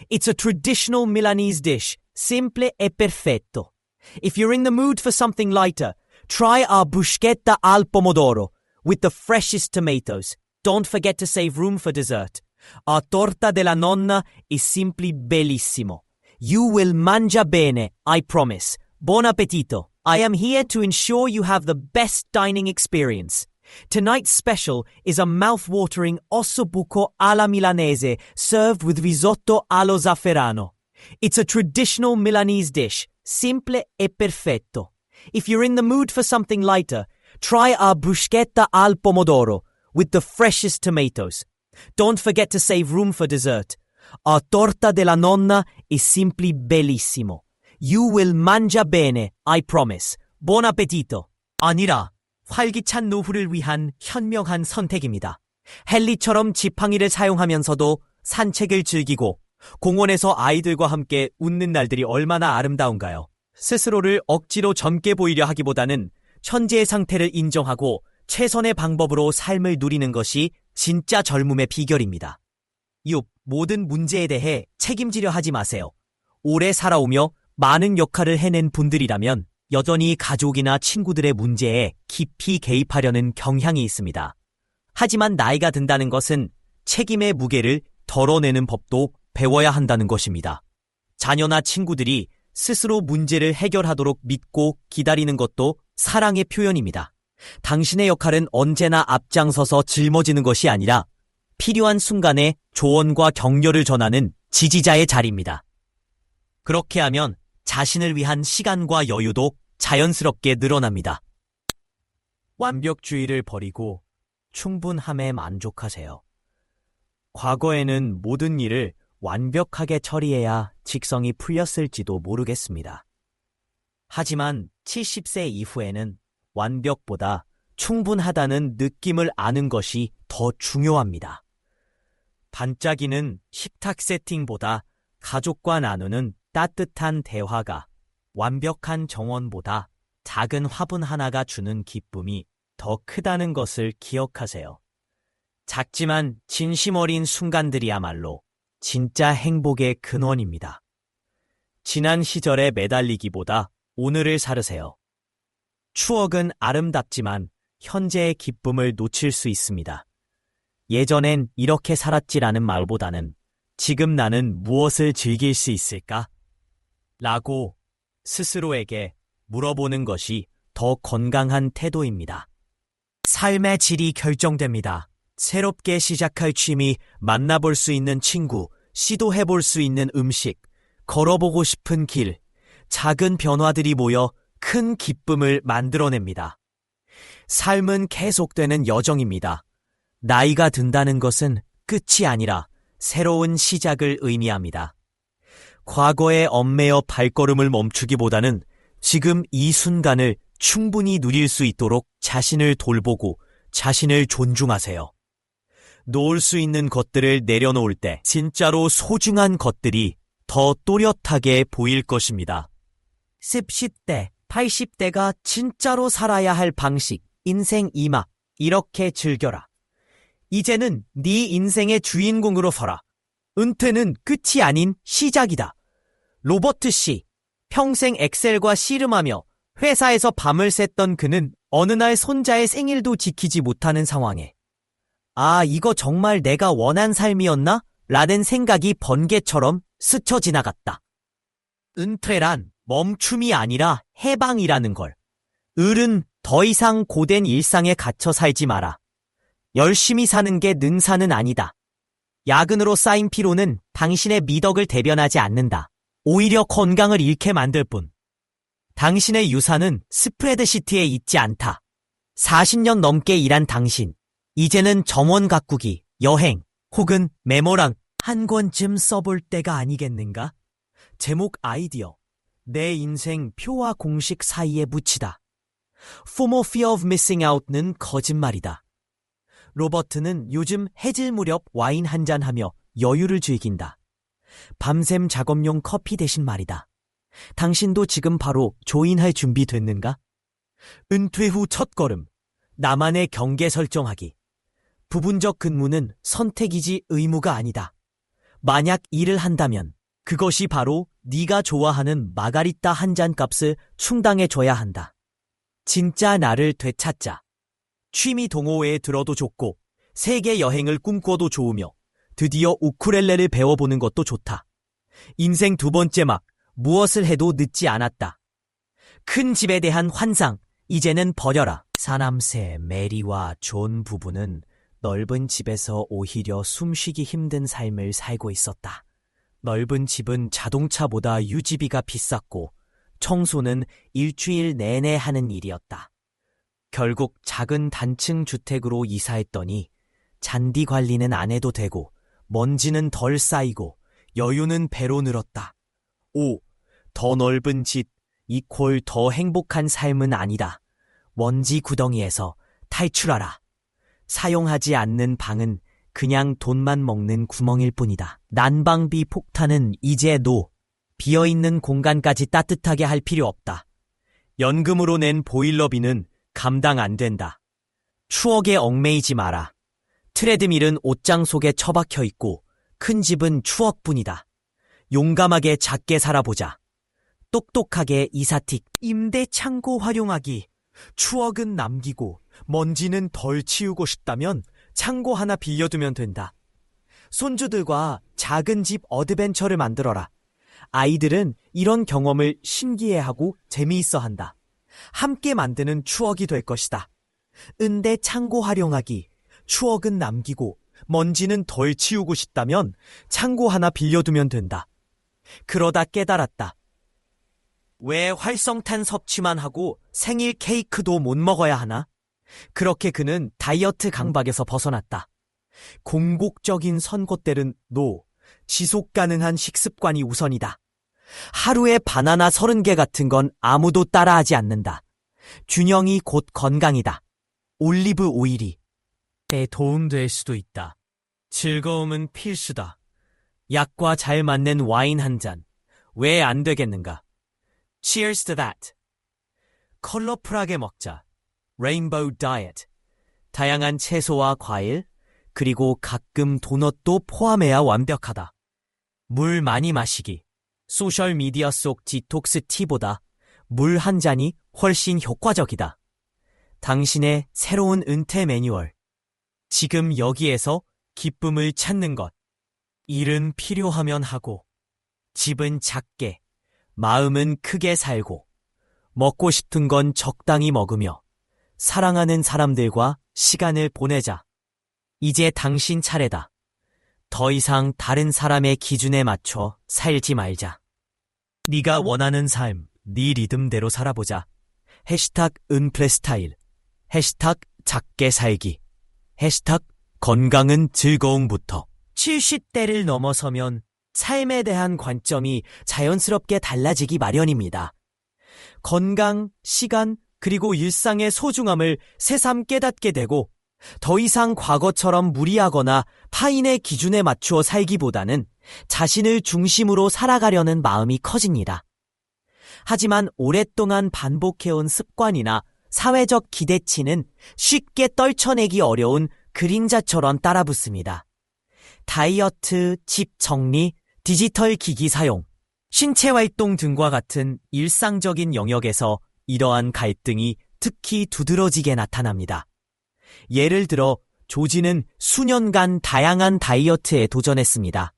It's a traditional Milanese dish, simple e perfetto. If you're in the mood for something lighter, Try our bruschetta al pomodoro with the freshest tomatoes. Don't forget to save room for dessert. Our torta della nonna is simply bellissimo. You will mangia bene, I promise. Buon appetito. I am here to ensure you have the best dining experience. Tonight's special is a mouth-watering ossobuco alla milanese served with risotto allo zafferano. It's a traditional Milanese dish, simple e perfetto. If you're in the mood for something lighter, try our bruschetta al pomodoro with the freshest tomatoes. Don't forget to save room for dessert. Our torta della nonna is simply bellissimo. You will mangia bene, I promise. Buon appetito. 아니라 활기찬 노후를 위한 현명한 선택입니다. 헨리처럼 지팡이를 사용하면서도 산책을 즐기고 공원에서 아이들과 함께 웃는 날들이 얼마나 아름다운가요? 스스로를 억지로 젊게 보이려 하기보다는 현재의 상태를 인정하고 최선의 방법으로 삶을 누리는 것이 진짜 젊음의 비결입니다. 6. 모든 문제에 대해 책임지려 하지 마세요. 오래 살아오며 많은 역할을 해낸 분들이라면 여전히 가족이나 친구들의 문제에 깊이 개입하려는 경향이 있습니다. 하지만 나이가 든다는 것은 책임의 무게를 덜어내는 법도 배워야 한다는 것입니다. 자녀나 친구들이 스스로 문제를 해결하도록 믿고 기다리는 것도 사랑의 표현입니다. 당신의 역할은 언제나 앞장서서 짊어지는 것이 아니라 필요한 순간에 조언과 격려를 전하는 지지자의 자리입니다. 그렇게 하면 자신을 위한 시간과 여유도 자연스럽게 늘어납니다. 완벽주의를 버리고 충분함에 만족하세요. 과거에는 모든 일을 완벽하게 처리해야 직성이 풀렸을지도 모르겠습니다. 하지만 70세 이후에는 완벽보다 충분하다는 느낌을 아는 것이 더 중요합니다. 반짝이는 식탁 세팅보다 가족과 나누는 따뜻한 대화가 완벽한 정원보다 작은 화분 하나가 주는 기쁨이 더 크다는 것을 기억하세요. 작지만 진심 어린 순간들이야말로 진짜 행복의 근원입니다. 지난 시절에 매달리기보다 오늘을 살으세요. 추억은 아름답지만 현재의 기쁨을 놓칠 수 있습니다. 예전엔 이렇게 살았지라는 말보다는 지금 나는 무엇을 즐길 수 있을까? 라고 스스로에게 물어보는 것이 더 건강한 태도입니다. 삶의 질이 결정됩니다. 새롭게 시작할 취미, 만나볼 수 있는 친구, 시도해볼 수 있는 음식, 걸어보고 싶은 길, 작은 변화들이 모여 큰 기쁨을 만들어냅니다. 삶은 계속되는 여정입니다. 나이가 든다는 것은 끝이 아니라 새로운 시작을 의미합니다. 과거에 얽매여 발걸음을 멈추기보다는 지금 이 순간을 충분히 누릴 수 있도록 자신을 돌보고 자신을 존중하세요. 놓을 수 있는 것들을 내려놓을 때 진짜로 소중한 것들이 더 또렷하게 보일 것입니다. 10대, 80대가 진짜로 살아야 할 방식, 인생 2막, 이렇게 즐겨라. 이제는 네 인생의 주인공으로 서라. 은퇴는 끝이 아닌 시작이다. 로버트 씨, 평생 엑셀과 씨름하며 회사에서 밤을 샜던 그는 어느 날 손자의 생일도 지키지 못하는 상황에 아, 이거 정말 내가 원한 삶이었나? 라는 생각이 번개처럼 스쳐 지나갔다. 은퇴란 멈춤이 아니라 해방이라는 걸. 을은 더 이상 고된 일상에 갇혀 살지 마라. 열심히 사는 게 능사는 아니다. 야근으로 쌓인 피로는 당신의 미덕을 대변하지 않는다. 오히려 건강을 잃게 만들 뿐. 당신의 유산은 스프레드시트에 있지 않다. 40년 넘게 일한 당신. 이제는 정원 가꾸기, 여행, 혹은 메모랑 한 권쯤 써볼 때가 아니겠는가? 제목 아이디어. 내 인생 표와 공식 사이에 묻히다. FOMO Fear of Missing Out는 거짓말이다. 로버트는 요즘 해질 무렵 와인 한잔하며 여유를 즐긴다. 밤샘 작업용 커피 대신 말이다. 당신도 지금 바로 조인할 준비 됐는가? 은퇴 후 첫걸음. 나만의 경계 설정하기. 부분적 근무는 선택이지 의무가 아니다. 만약 일을 한다면 그것이 바로 네가 좋아하는 마가리따 한 잔 값을 충당해줘야 한다. 진짜 나를 되찾자. 취미 동호회에 들어도 좋고 세계 여행을 꿈꿔도 좋으며 드디어 우쿨렐레를 배워보는 것도 좋다. 인생 두 번째 막 무엇을 해도 늦지 않았다. 큰 집에 대한 환상 이제는 버려라. 사남새 메리와 존 부부는 넓은 집에서 오히려 숨쉬기 힘든 삶을 살고 있었다. 넓은 집은 자동차보다 유지비가 비쌌고 청소는 일주일 내내 하는 일이었다. 결국 작은 단층 주택으로 이사했더니 잔디 관리는 안 해도 되고 먼지는 덜 쌓이고 여유는 배로 늘었다. 오, 더 넓은 집 이퀄 더 행복한 삶은 아니다. 먼지 구덩이에서 탈출하라. 사용하지 않는 방은 그냥 돈만 먹는 구멍일 뿐이다. 난방비 폭탄은 이제 노. 비어있는 공간까지 따뜻하게 할 필요 없다. 연금으로 낸 보일러비는 감당 안 된다. 추억에 얽매이지 마라. 트레드밀은 옷장 속에 처박혀 있고 큰 집은 추억뿐이다. 용감하게 작게 살아보자. 똑똑하게 이사틱. 임대 창고 활용하기. 추억은 남기고 먼지는 덜 치우고 싶다면 창고 하나 빌려두면 된다. 손주들과 작은 집 어드벤처를 만들어라. 아이들은 이런 경험을 신기해하고 재미있어 한다. 함께 만드는 추억이 될 것이다. 은대 창고 활용하기. 추억은 남기고 먼지는 덜 치우고 싶다면 창고 하나 빌려두면 된다. 그러다 깨달았다. 왜 활성탄 섭취만 하고 생일 케이크도 못 먹어야 하나? 그렇게 그는 다이어트 강박에서 벗어났다. 공복적인 선것들은 노. 지속 가능한 식습관이 우선이다. 하루에 바나나 30개 같은 건 아무도 따라하지 않는다. 균형이 곧 건강이다. 올리브 오일이 내 도움될 수도 있다. 즐거움은 필수다. 약과 잘 맞는 와인 한 잔. 왜 안 되겠는가? Cheers to that. 컬러풀하게 먹자. Rainbow Diet. 다양한 채소와 과일, 그리고 가끔 도넛도 포함해야 완벽하다. 물 많이 마시기. 소셜미디어 속 디톡스 티보다 물 한 잔이 훨씬 효과적이다. 당신의 새로운 은퇴 매뉴얼. 지금 여기에서 기쁨을 찾는 것. 일은 필요하면 하고, 집은 작게, 마음은 크게 살고, 먹고 싶은 건 적당히 먹으며, 사랑하는 사람들과 시간을 보내자. 이제 당신 차례다. 더 이상 다른 사람의 기준에 맞춰 살지 말자. 네가 원하는 삶, 네 리듬대로 살아보자. 해시태그 은플레스타일. 해시태그 작게 살기. 해시태그 건강은 즐거움부터. 70대를 넘어서면 삶에 대한 관점이 자연스럽게 달라지기 마련입니다. 건강, 시간, 그리고 일상의 소중함을 새삼 깨닫게 되고 더 이상 과거처럼 무리하거나 타인의 기준에 맞추어 살기보다는 자신을 중심으로 살아가려는 마음이 커집니다. 하지만 오랫동안 반복해온 습관이나 사회적 기대치는 쉽게 떨쳐내기 어려운 그림자처럼 따라붙습니다. 다이어트, 집 정리, 디지털 기기 사용, 신체 활동 등과 같은 일상적인 영역에서 이러한 갈등이 특히 두드러지게 나타납니다. 예를 들어 조지는 수년간 다양한 다이어트에 도전했습니다.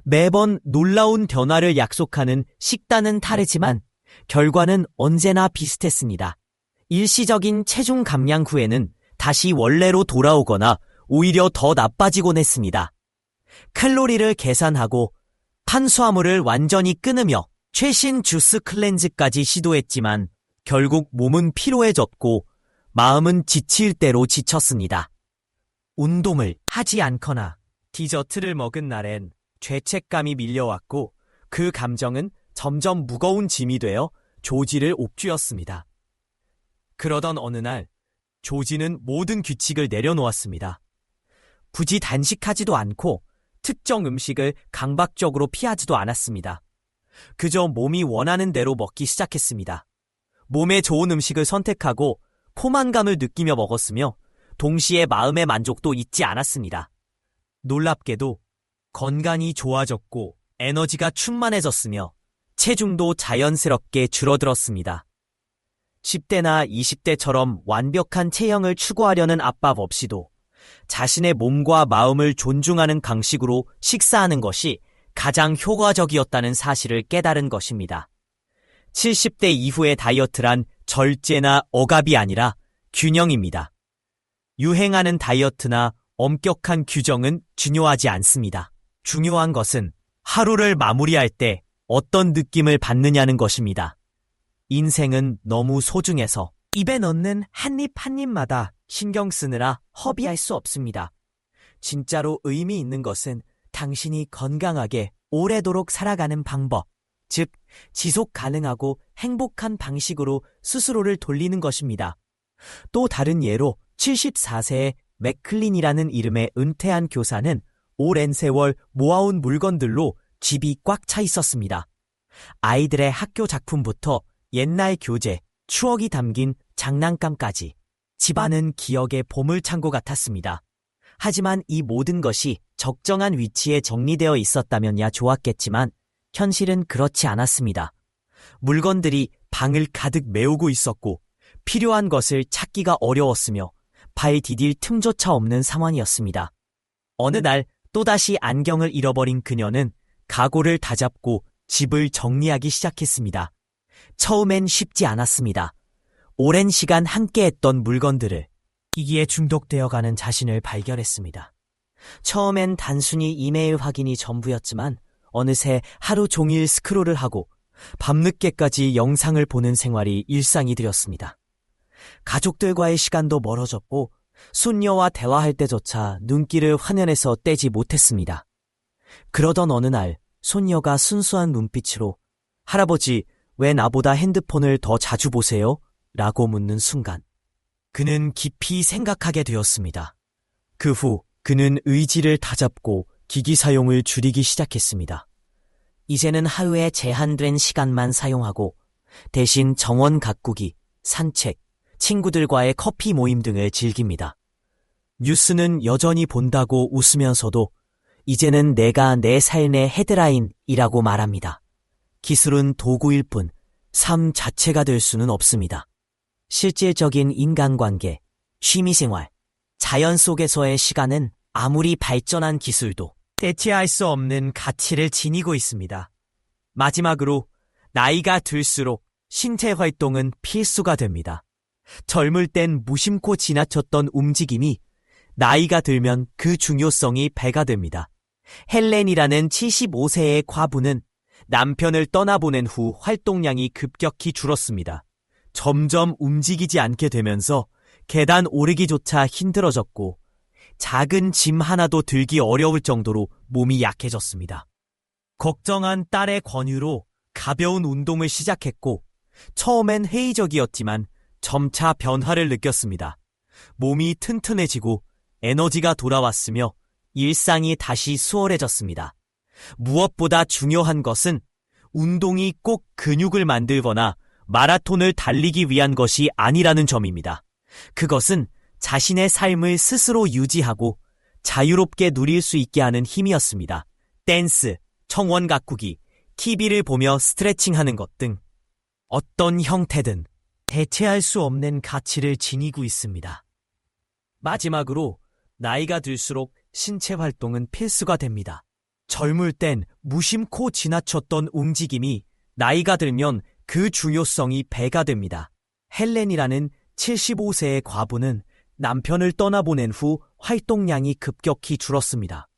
매번 놀라운 변화를 약속하는 식단은 다르지만 결과는 언제나 비슷했습니다. 일시적인 체중 감량 후에는 다시 원래로 돌아오거나 오히려 더 나빠지곤 했습니다. 칼로리를 계산하고 탄수화물을 완전히 끊으며 최신 주스 클렌즈까지 시도했지만 결국 몸은 피로해졌고 마음은 지칠 대로 지쳤습니다. 운동을 하지 않거나 디저트를 먹은 날엔 죄책감이 밀려왔고 그 감정은 점점 무거운 짐이 되어 조지를 옥죄었습니다. 그러던 어느 날 조지는 모든 규칙을 내려놓았습니다. 굳이 단식하지도 않고 특정 음식을 강박적으로 피하지도 않았습니다. 그저 몸이 원하는 대로 먹기 시작했습니다. 몸에 좋은 음식을 선택하고 포만감을 느끼며 먹었으며 동시에 마음의 만족도 잊지 않았습니다. 놀랍게도 건강이 좋아졌고 에너지가 충만해졌으며 체중도 자연스럽게 줄어들었습니다. 10대나 20대처럼 완벽한 체형을 추구하려는 압박 없이도 자신의 몸과 마음을 존중하는 방식으로 식사하는 것이 가장 효과적이었다는 사실을 깨달은 것입니다. 70대 이후의 다이어트란 절제나 억압이 아니라 균형입니다. 유행하는 다이어트나 엄격한 규정은 중요하지 않습니다. 중요한 것은 하루를 마무리할 때 어떤 느낌을 받느냐는 것입니다. 인생은 너무 소중해서 입에 넣는 한 입 한 입마다 신경 쓰느라 허비할 수 없습니다. 진짜로 의미 있는 것은 당신이 건강하게 오래도록 살아가는 방법, 즉 지속 가능하고 행복한 방식으로 스스로를 돌리는 것입니다. 또 다른 예로 74세의 맥클린이라는 이름의 은퇴한 교사는 오랜 세월 모아온 물건들로 집이 꽉 차 있었습니다. 아이들의 학교 작품부터 옛날 교재, 추억이 담긴 장난감까지 집안은 기억의 보물창고 같았습니다. 하지만 이 모든 것이 적정한 위치에 정리되어 있었다면야 좋았겠지만 현실은 그렇지 않았습니다. 물건들이 방을 가득 메우고 있었고 필요한 것을 찾기가 어려웠으며 발 디딜 틈조차 없는 상황이었습니다. 어느 날 또다시 안경을 잃어버린 그녀는 각오를 다잡고 집을 정리하기 시작했습니다. 처음엔 쉽지 않았습니다. 오랜 시간 함께했던 물건들을 기기에 중독되어가는 자신을 발견했습니다. 처음엔 단순히 이메일 확인이 전부였지만 어느새 하루 종일 스크롤을 하고 밤늦게까지 영상을 보는 생활이 일상이 되었습니다. 가족들과의 시간도 멀어졌고 손녀와 대화할 때조차 눈길을 화면에서 떼지 못했습니다. 그러던 어느 날 손녀가 순수한 눈빛으로 "할아버지, 왜 나보다 핸드폰을 더 자주 보세요?" 라고 묻는 순간 그는 깊이 생각하게 되었습니다. 그 후 그는 의지를 다잡고 기기 사용을 줄이기 시작했습니다. 이제는 하루에 제한된 시간만 사용하고 대신 정원 가꾸기, 산책, 친구들과의 커피 모임 등을 즐깁니다. 뉴스는 여전히 본다고 웃으면서도 이제는 내가 내 삶의 헤드라인이라고 말합니다. 기술은 도구일 뿐 삶 자체가 될 수는 없습니다. 실질적인 인간관계, 취미생활, 자연 속에서의 시간은 아무리 발전한 기술도 대체할 수 없는 가치를 지니고 있습니다. 마지막으로 나이가 들수록 신체 활동은 필수가 됩니다. 젊을 땐 무심코 지나쳤던 움직임이 나이가 들면 그 중요성이 배가 됩니다. 헬렌이라는 75세의 과부는 남편을 떠나보낸 후 활동량이 급격히 줄었습니다. 점점 움직이지 않게 되면서 계단 오르기조차 힘들어졌고 작은 짐 하나도 들기 어려울 정도로 몸이 약해졌습니다. 걱정한 딸의 권유로 가벼운 운동을 시작했고 처음엔 회의적이었지만 점차 변화를 느꼈습니다. 몸이 튼튼해지고 에너지가 돌아왔으며 일상이 다시 수월해졌습니다. 무엇보다 중요한 것은 운동이 꼭 근육을 만들거나 마라톤을 달리기 위한 것이 아니라는 점입니다. 그것은 자신의 삶을 스스로 유지하고 자유롭게 누릴 수 있게 하는 힘이었습니다. 댄스, 청원 가꾸기, TV를 보며 스트레칭하는 것 등 어떤 형태든 대체할 수 없는 가치를 지니고 있습니다. 마지막으로 나이가 들수록 신체 활동은 필수가 됩니다. 젊을 땐 무심코 지나쳤던 움직임이 나이가 들면 그 중요성이 배가 됩니다. 헬렌이라는 75세의 과부는 남편을 떠나보낸 후 활동량이 급격히 줄었습니다.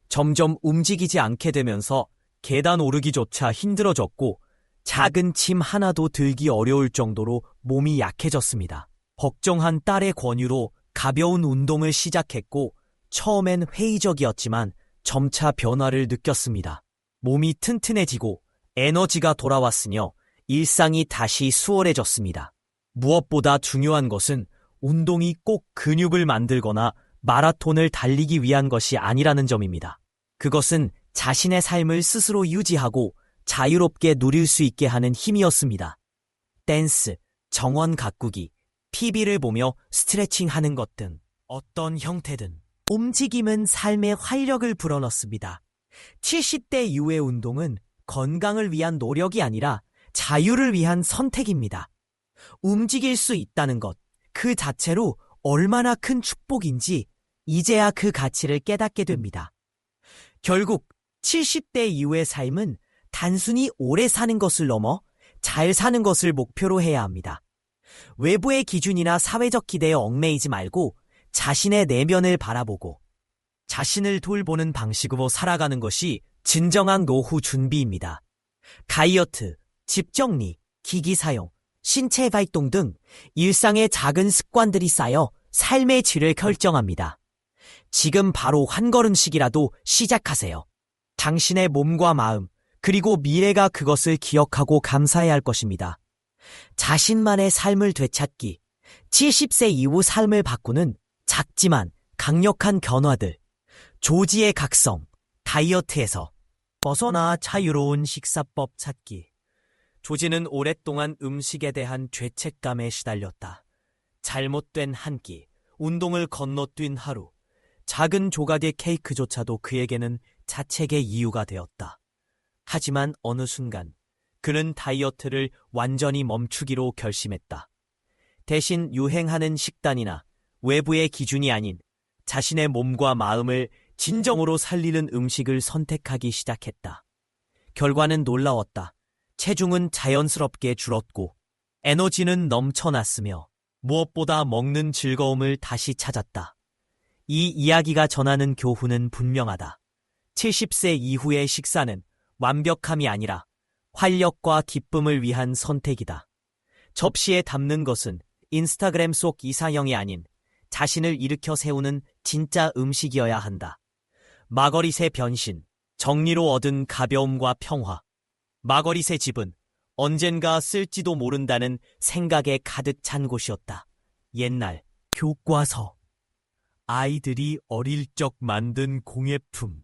점점 움직이지 않게 되면서 계단 오르기조차 힘들어졌고 작은 짐 하나도 들기 어려울 정도로 몸이 약해졌습니다. 걱정한 딸의 권유로 가벼운 운동을 시작했고 처음엔 회의적이었지만 점차 변화를 느꼈습니다. 몸이 튼튼해지고 에너지가 돌아왔으며 일상이 다시 수월해졌습니다. 무엇보다 중요한 것은 운동이 꼭 근육을 만들거나 마라톤을 달리기 위한 것이 아니라는 점입니다. 그것은 자신의 삶을 스스로 유지하고 자유롭게 누릴 수 있게 하는 힘이었습니다. 댄스, 정원 가꾸기, TV를 보며 스트레칭하는 것 등 어떤 형태든 움직임은 삶의 활력을 불어넣습니다. 70대 이후의 운동은 건강을 위한 노력이 아니라 자유를 위한 선택입니다. 움직일 수 있다는 것, 그 자체로 얼마나 큰 축복인지 이제야 그 가치를 깨닫게 됩니다. 결국 70대 이후의 삶은 단순히 오래 사는 것을 넘어 잘 사는 것을 목표로 해야 합니다. 외부의 기준이나 사회적 기대에 얽매이지 말고 자신의 내면을 바라보고 자신을 돌보는 방식으로 살아가는 것이 진정한 노후 준비입니다. 다이어트, 집 정리, 기기 사용, 신체 활동 등 일상의 작은 습관들이 쌓여 삶의 질을 결정합니다. 지금 바로 한 걸음씩이라도 시작하세요. 당신의 몸과 마음, 그리고 미래가 그것을 기억하고 감사해야 할 것입니다. 자신만의 삶을 되찾기, 70세 이후 삶을 바꾸는 작지만 강력한 변화들, 조지의 각성, 다이어트에서 벗어나 자유로운 식사법 찾기. 조지는 오랫동안 음식에 대한 죄책감에 시달렸다. 잘못된 한 끼, 운동을 건너뛴 하루, 작은 조각의 케이크조차도 그에게는 자책의 이유가 되었다. 하지만 어느 순간 그는 다이어트를 완전히 멈추기로 결심했다. 대신 유행하는 식단이나 외부의 기준이 아닌 자신의 몸과 마음을 진정으로 살리는 음식을 선택하기 시작했다. 결과는 놀라웠다. 체중은 자연스럽게 줄었고 에너지는 넘쳐났으며 무엇보다 먹는 즐거움을 다시 찾았다. 이 이야기가 전하는 교훈은 분명하다. 70세 이후의 식사는 완벽함이 아니라 활력과 기쁨을 위한 선택이다. 접시에 담는 것은 인스타그램 속 이상형이 아닌 자신을 일으켜 세우는 진짜 음식이어야 한다. 마거릿의 변신, 정리로 얻은 가벼움과 평화. 마거릿의 집은 언젠가 쓸지도 모른다는 생각에 가득 찬 곳이었다. 옛날 교과서, 아이들이 어릴 적 만든 공예품,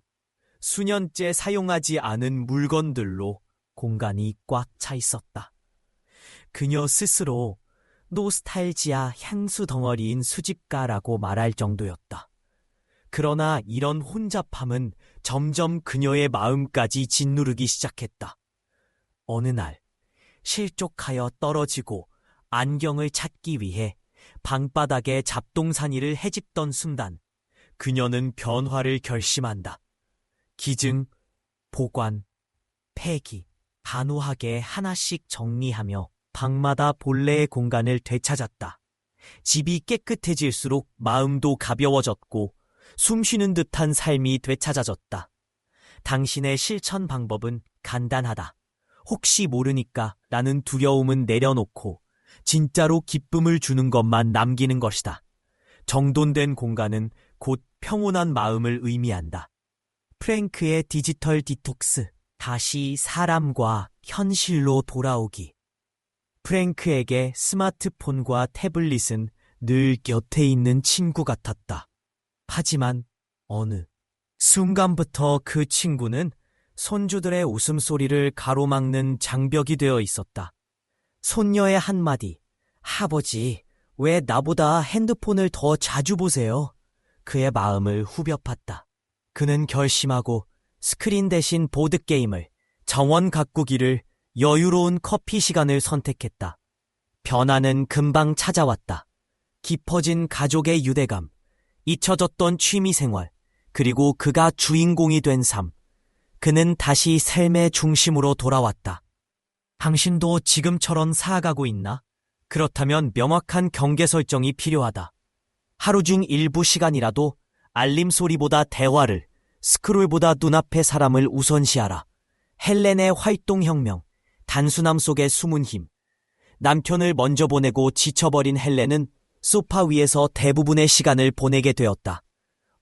수년째 사용하지 않은 물건들로 공간이 꽉 차 있었다. 그녀 스스로 노스탈지아 향수 덩어리인 수집가라고 말할 정도였다. 그러나 이런 혼잡함은 점점 그녀의 마음까지 짓누르기 시작했다. 어느 날 실족하여 떨어지고 안경을 찾기 위해 방바닥에 잡동사니를 헤집던 순간 그녀는 변화를 결심한다. 기증, 보관, 폐기, 단호하게 하나씩 정리하며 방마다 본래의 공간을 되찾았다. 집이 깨끗해질수록 마음도 가벼워졌고 숨쉬는 듯한 삶이 되찾아졌다. 당신의 실천 방법은 간단하다. 혹시 모르니까 라는 두려움은 내려놓고 진짜로 기쁨을 주는 것만 남기는 것이다. 정돈된 공간은 곧 평온한 마음을 의미한다. 프랭크의 디지털 디톡스, 다시 사람과 현실로 돌아오기. 프랭크에게 스마트폰과 태블릿은 늘 곁에 있는 친구 같았다. 하지만 어느 순간부터 그 친구는 손주들의 웃음소리를 가로막는 장벽이 되어 있었다. 손녀의 한마디, 아버지, 왜 나보다 핸드폰을 더 자주 보세요? 그의 마음을 후벼 팠다. 그는 결심하고 스크린 대신 보드게임을, 정원 가꾸기를, 여유로운 커피 시간을 선택했다. 변화는 금방 찾아왔다. 깊어진 가족의 유대감, 잊혀졌던 취미생활, 그리고 그가 주인공이 된 삶. 그는 다시 삶의 중심으로 돌아왔다. 당신도 지금처럼 살아가고 있나? 그렇다면 명확한 경계 설정이 필요하다. 하루 중 일부 시간이라도 알림 소리보다 대화를, 스크롤보다 눈앞의 사람을 우선시하라. 헬렌의 활동혁명, 단순함 속의 숨은 힘. 남편을 먼저 보내고 지쳐버린 헬렌은 소파 위에서 대부분의 시간을 보내게 되었다.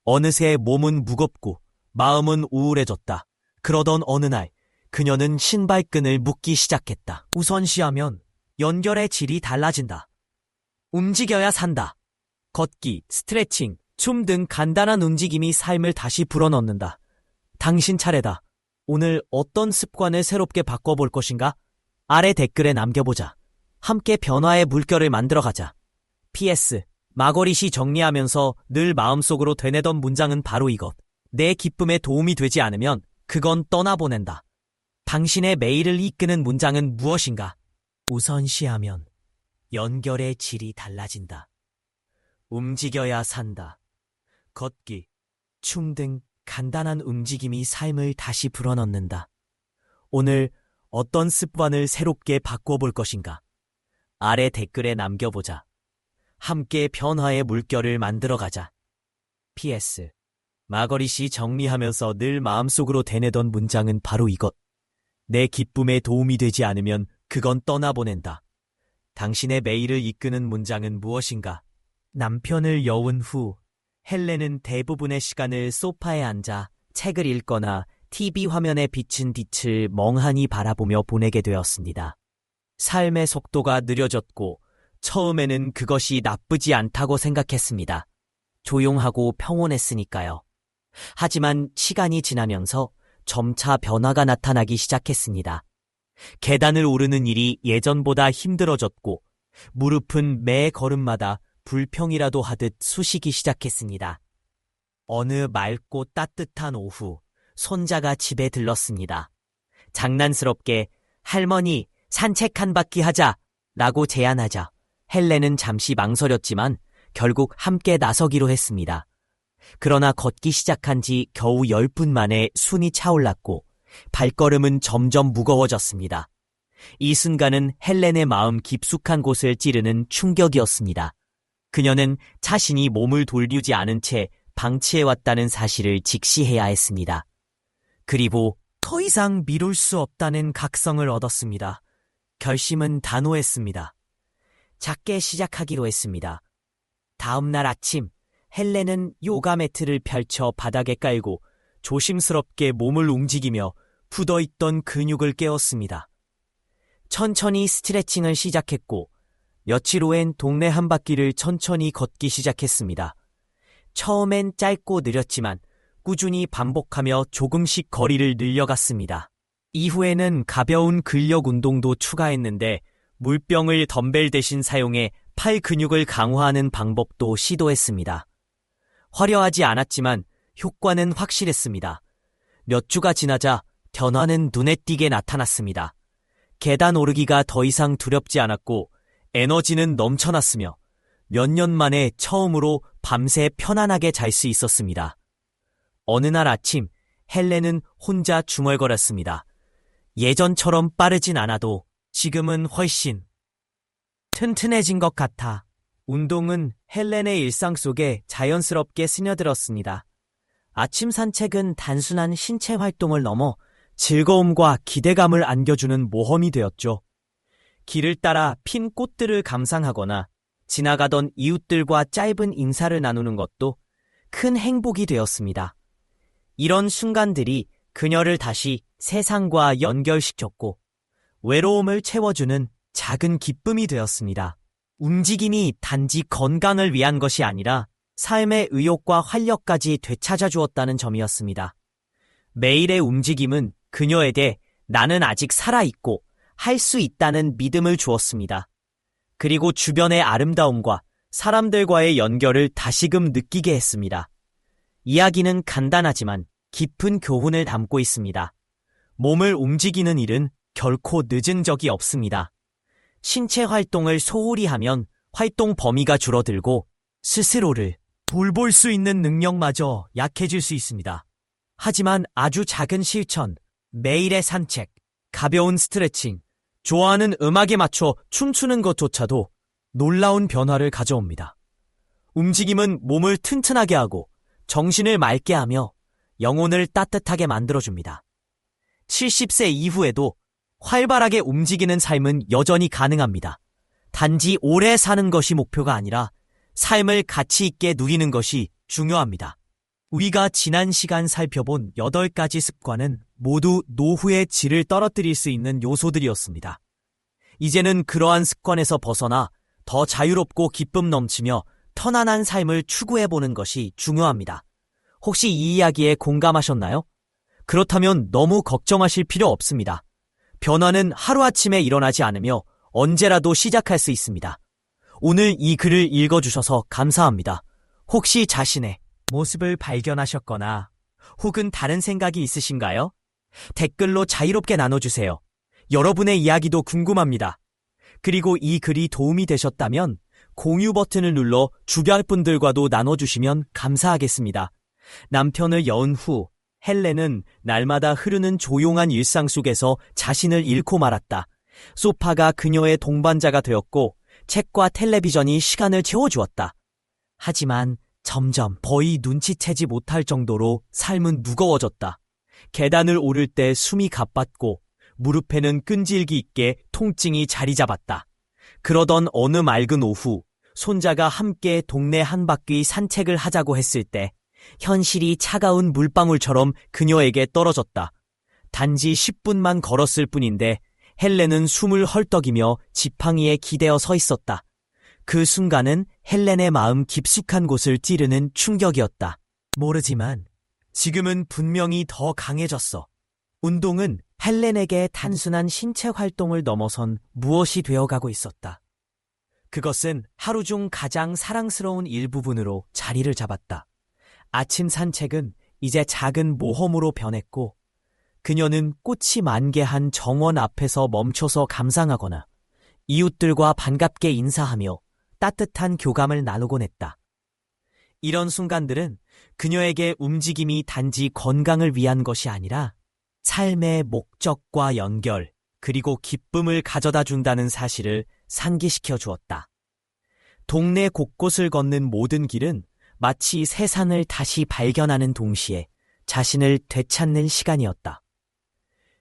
어느새 몸은 무겁고 마음은 우울해졌다. 그러던 어느 날 그녀는 신발끈을 묶기 시작했다. 우선시하면 연결의 질이 달라진다. 움직여야 산다. 걷기, 스트레칭, 춤 등 간단한 움직임이 삶을 다시 불어넣는다. 당신 차례다. 오늘 어떤 습관을 새롭게 바꿔볼 것인가? 아래 댓글에 남겨보자. 함께 변화의 물결을 만들어가자. PS, 마거릿이 정리하면서 늘 마음속으로 되뇌던 문장은 바로 이것. 내 기쁨에 도움이 되지 않으면 그건 떠나보낸다. 당신의 매일을 이끄는 문장은 무엇인가? 우선시하면 연결의 질이 달라진다. 움직여야 산다. 걷기, 춤 등 간단한 움직임이 삶을 다시 불어넣는다. 오늘 어떤 습관을 새롭게 바꿔볼 것인가? 아래 댓글에 남겨보자. 함께 변화의 물결을 만들어가자. PS. 마거리 씨 정리하면서 늘 마음속으로 되뇌던 문장은 바로 이것. 내 기쁨에 도움이 되지 않으면 그건 떠나보낸다. 당신의 매일을 이끄는 문장은 무엇인가? 남편을 여운 후 헬렌은 대부분의 시간을 소파에 앉아 책을 읽거나 TV 화면에 비친 빛을 멍하니 바라보며 보내게 되었습니다. 삶의 속도가 느려졌고 처음에는 그것이 나쁘지 않다고 생각했습니다. 조용하고 평온했으니까요. 하지만 시간이 지나면서 점차 변화가 나타나기 시작했습니다. 계단을 오르는 일이 예전보다 힘들어졌고 무릎은 매 걸음마다 불평이라도 하듯 쑤시기 시작했습니다. 어느 맑고 따뜻한 오후, 손자가 집에 들렀습니다. 장난스럽게 할머니 산책 한 바퀴 하자 라고 제안하자 헬렌은 잠시 망설였지만 결국 함께 나서기로 했습니다. 그러나 걷기 시작한 지 겨우 10분 만에 숨이 차올랐고 발걸음은 점점 무거워졌습니다. 이 순간은 헬렌의 마음 깊숙한 곳을 찌르는 충격이었습니다. 그녀는 자신이 몸을 돌리지 않은 채 방치해왔다는 사실을 직시해야 했습니다. 그리고 더 이상 미룰 수 없다는 각성을 얻었습니다. 결심은 단호했습니다. 작게 시작하기로 했습니다. 다음 날 아침, 헬렌은 요가 매트를 펼쳐 바닥에 깔고 조심스럽게 몸을 움직이며 굳어있던 근육을 깨웠습니다. 천천히 스트레칭을 시작했고 며칠 후엔 동네 한 바퀴를 천천히 걷기 시작했습니다. 처음엔 짧고 느렸지만 꾸준히 반복하며 조금씩 거리를 늘려갔습니다. 이후에는 가벼운 근력 운동도 추가했는데 물병을 덤벨 대신 사용해 팔 근육을 강화하는 방법도 시도했습니다. 화려하지 않았지만 효과는 확실했습니다. 몇 주가 지나자 변화는 눈에 띄게 나타났습니다. 계단 오르기가 더 이상 두렵지 않았고 에너지는 넘쳐났으며 몇 년 만에 처음으로 밤새 편안하게 잘 수 있었습니다. 어느 날 아침 헬렌은 혼자 중얼거렸습니다. 예전처럼 빠르진 않아도 지금은 훨씬 튼튼해진 것 같아. 운동은 헬렌의 일상 속에 자연스럽게 스며들었습니다. 아침 산책은 단순한 신체 활동을 넘어 즐거움과 기대감을 안겨주는 모험이 되었죠. 길을 따라 핀 꽃들을 감상하거나 지나가던 이웃들과 짧은 인사를 나누는 것도 큰 행복이 되었습니다. 이런 순간들이 그녀를 다시 세상과 연결시켰고 외로움을 채워주는 작은 기쁨이 되었습니다. 움직임이 단지 건강을 위한 것이 아니라 삶의 의욕과 활력까지 되찾아 주었다는 점이었습니다. 매일의 움직임은 그녀에게 나는 아직 살아있고 할 수 있다는 믿음을 주었습니다. 그리고 주변의 아름다움과 사람들과의 연결을 다시금 느끼게 했습니다. 이야기는 간단하지만 깊은 교훈을 담고 있습니다. 몸을 움직이는 일은 결코 늦은 적이 없습니다. 신체 활동을 소홀히 하면 활동 범위가 줄어들고 스스로를 돌볼 수 있는 능력마저 약해질 수 있습니다. 하지만 아주 작은 실천, 매일의 산책, 가벼운 스트레칭, 좋아하는 음악에 맞춰 춤추는 것조차도 놀라운 변화를 가져옵니다. 움직임은 몸을 튼튼하게 하고 정신을 맑게 하며 영혼을 따뜻하게 만들어줍니다. 70세 이후에도 활발하게 움직이는 삶은 여전히 가능합니다. 단지 오래 사는 것이 목표가 아니라 삶을 가치 있게 누리는 것이 중요합니다. 우리가 지난 시간 살펴본 8가지 습관은 모두 노후의 질을 떨어뜨릴 수 있는 요소들이었습니다. 이제는 그러한 습관에서 벗어나 더 자유롭고 기쁨 넘치며 편안한 삶을 추구해보는 것이 중요합니다. 혹시 이 이야기에 공감하셨나요? 그렇다면 너무 걱정하실 필요 없습니다. 변화는 하루아침에 일어나지 않으며 언제라도 시작할 수 있습니다. 오늘 이 글을 읽어주셔서 감사합니다. 혹시 자신의 모습을 발견하셨거나 혹은 다른 생각이 있으신가요? 댓글로 자유롭게 나눠주세요. 여러분의 이야기도 궁금합니다. 그리고 이 글이 도움이 되셨다면 공유 버튼을 눌러 주변 분들과도 나눠주시면 감사하겠습니다. 남편을 여은 후 헬렌은 날마다 흐르는 조용한 일상 속에서 자신을 잃고 말았다. 소파가 그녀의 동반자가 되었고 책과 텔레비전이 시간을 채워주었다. 하지만 점점 거의 눈치채지 못할 정도로 삶은 무거워졌다. 계단을 오를 때 숨이 가빴고 무릎에는 끈질기 있게 통증이 자리 잡았다. 그러던 어느 맑은 오후 손자가 함께 동네 한 바퀴 산책을 하자고 했을 때 현실이 차가운 물방울처럼 그녀에게 떨어졌다. 단지 10분만 걸었을 뿐인데 헬렌은 숨을 헐떡이며 지팡이에 기대어 서 있었다. 그 순간은 헬렌의 마음 깊숙한 곳을 찌르는 충격이었다. 모르지만 지금은 분명히 더 강해졌어. 운동은 헬렌에게 단순한 신체 활동을 넘어선 무엇이 되어가고 있었다. 그것은 하루 중 가장 사랑스러운 일부분으로 자리를 잡았다. 아침 산책은 이제 작은 모험으로 변했고 그녀는 꽃이 만개한 정원 앞에서 멈춰서 감상하거나 이웃들과 반갑게 인사하며 따뜻한 교감을 나누곤 했다. 이런 순간들은 그녀에게 움직임이 단지 건강을 위한 것이 아니라 삶의 목적과 연결, 그리고 기쁨을 가져다 준다는 사실을 상기시켜 주었다. 동네 곳곳을 걷는 모든 길은 마치 세상을 다시 발견하는 동시에 자신을 되찾는 시간이었다.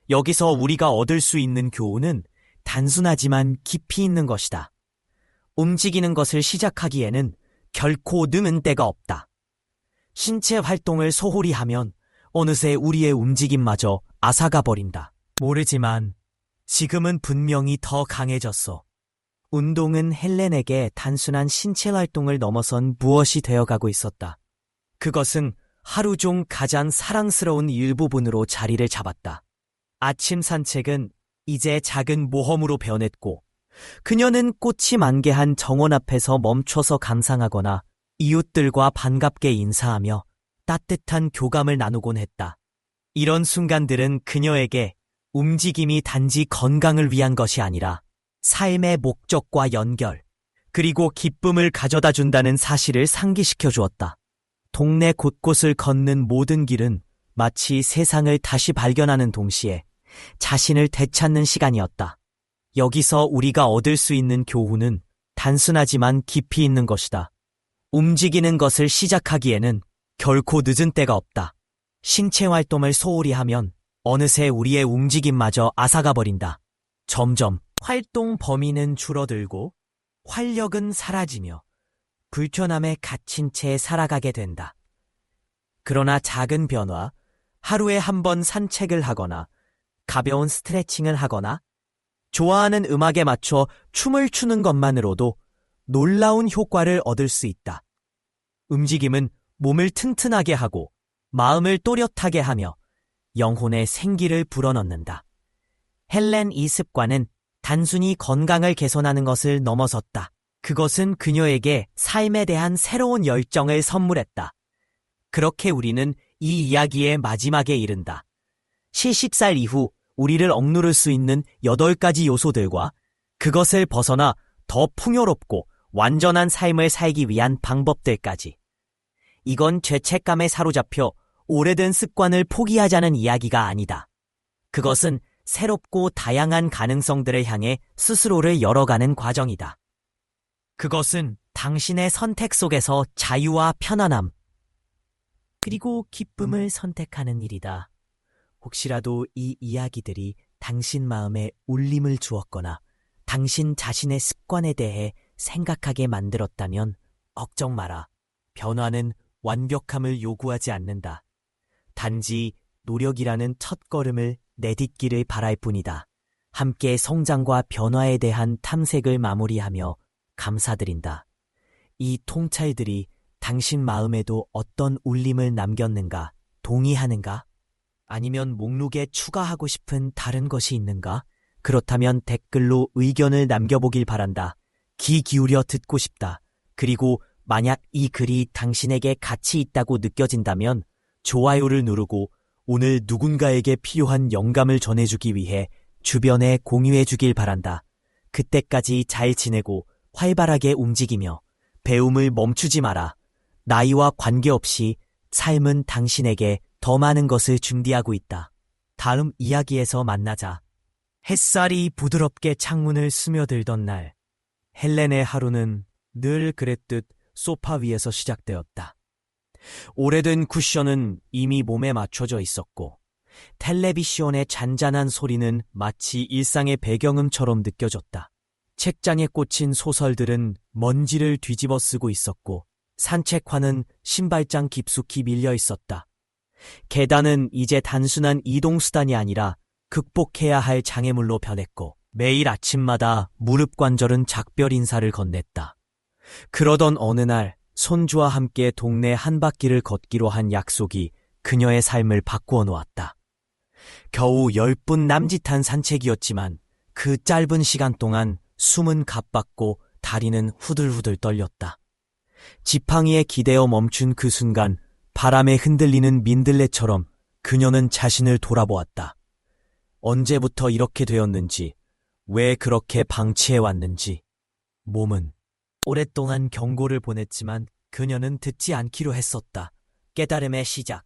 여기서 우리가 얻을 수 있는 교훈은 단순하지만 깊이 있는 것이다. 움직이는 것을 시작하기에는 결코 늦은 때가 없다. 신체 활동을 소홀히 하면 어느새 우리의 움직임마저 앗아가 버린다. 모르지만 지금은 분명히 더 강해졌어. 운동은 헬렌에게 단순한 신체 활동을 넘어선 무엇이 되어가고 있었다. 그것은 하루 중 가장 사랑스러운 일부분으로 자리를 잡았다. 아침 산책은 이제 작은 모험으로 변했고 그녀는 꽃이 만개한 정원 앞에서 멈춰서 감상하거나 이웃들과 반갑게 인사하며 따뜻한 교감을 나누곤 했다. 이런 순간들은 그녀에게 움직임이 단지 건강을 위한 것이 아니라 삶의 목적과 연결, 그리고 기쁨을 가져다 준다는 사실을 상기시켜 주었다. 동네 곳곳을 걷는 모든 길은 마치 세상을 다시 발견하는 동시에 자신을 되찾는 시간이었다. 여기서 우리가 얻을 수 있는 교훈은 단순하지만 깊이 있는 것이다. 움직이는 것을 시작하기에는 결코 늦은 때가 없다. 신체 활동을 소홀히 하면 어느새 우리의 움직임마저 앗아가 버린다. 점점 활동 범위는 줄어들고 활력은 사라지며 불편함에 갇힌 채 살아가게 된다. 그러나 작은 변화, 하루에 한 번 산책을 하거나 가벼운 스트레칭을 하거나 좋아하는 음악에 맞춰 춤을 추는 것만으로도 놀라운 효과를 얻을 수 있다. 움직임은 몸을 튼튼하게 하고 마음을 또렷하게 하며 영혼의 생기를 불어넣는다. 헬렌 이 습관은 단순히 건강을 개선하는 것을 넘어섰다. 그것은 그녀에게 삶에 대한 새로운 열정을 선물했다. 그렇게 우리는 이 이야기의 마지막에 이른다. 70살 이후 우리를 억누를 수 있는 8가지 요소들과 그것을 벗어나 더 풍요롭고 완전한 삶을 살기 위한 방법들까지. 이건 죄책감에 사로잡혀 오래된 습관을 포기하자는 이야기가 아니다. 그것은 새롭고 다양한 가능성들을 향해 스스로를 열어가는 과정이다. 그것은 당신의 선택 속에서 자유와 편안함, 그리고 기쁨을 선택하는 일이다. 혹시라도 이 이야기들이 당신 마음에 울림을 주었거나 당신 자신의 습관에 대해 생각하게 만들었다면 걱정 마라. 변화는 완벽함을 요구하지 않는다. 단지 노력이라는 첫걸음을 내딛기를 바랄 뿐이다. 함께 성장과 변화에 대한 탐색을 마무리하며 감사드린다. 이 통찰들이 당신 마음에도 어떤 울림을 남겼는가? 동의하는가? 아니면 목록에 추가하고 싶은 다른 것이 있는가? 그렇다면 댓글로 의견을 남겨보길 바란다. 귀 기울여 듣고 싶다. 그리고 만약 이 글이 당신에게 가치 있다고 느껴진다면 좋아요를 누르고 오늘 누군가에게 필요한 영감을 전해주기 위해 주변에 공유해 주길 바란다. 그때까지 잘 지내고 활발하게 움직이며 배움을 멈추지 마라. 나이와 관계없이 삶은 당신에게 더 많은 것을 준비하고 있다. 다음 이야기에서 만나자. 햇살이 부드럽게 창문을 스며들던 날, 헬렌의 하루는 늘 그랬듯 소파 위에서 시작되었다. 오래된 쿠션은 이미 몸에 맞춰져 있었고, 텔레비전의 잔잔한 소리는 마치 일상의 배경음처럼 느껴졌다. 책장에 꽂힌 소설들은 먼지를 뒤집어 쓰고 있었고, 산책화는 신발장 깊숙이 밀려 있었다. 계단은 이제 단순한 이동수단이 아니라 극복해야 할 장애물로 변했고, 매일 아침마다 무릎 관절은 작별 인사를 건넸다. 그러던 어느 날, 손주와 함께 동네 한 바퀴를 걷기로 한 약속이 그녀의 삶을 바꾸어 놓았다. 겨우 10분 남짓한 산책이었지만 그 짧은 시간 동안 숨은 가빴고 다리는 후들후들 떨렸다. 지팡이에 기대어 멈춘 그 순간 바람에 흔들리는 민들레처럼 그녀는 자신을 돌아보았다. 언제부터 이렇게 되었는지, 왜 그렇게 방치해왔는지. 몸은 오랫동안 경고를 보냈지만 그녀는 듣지 않기로 했었다. 깨달음의 시작.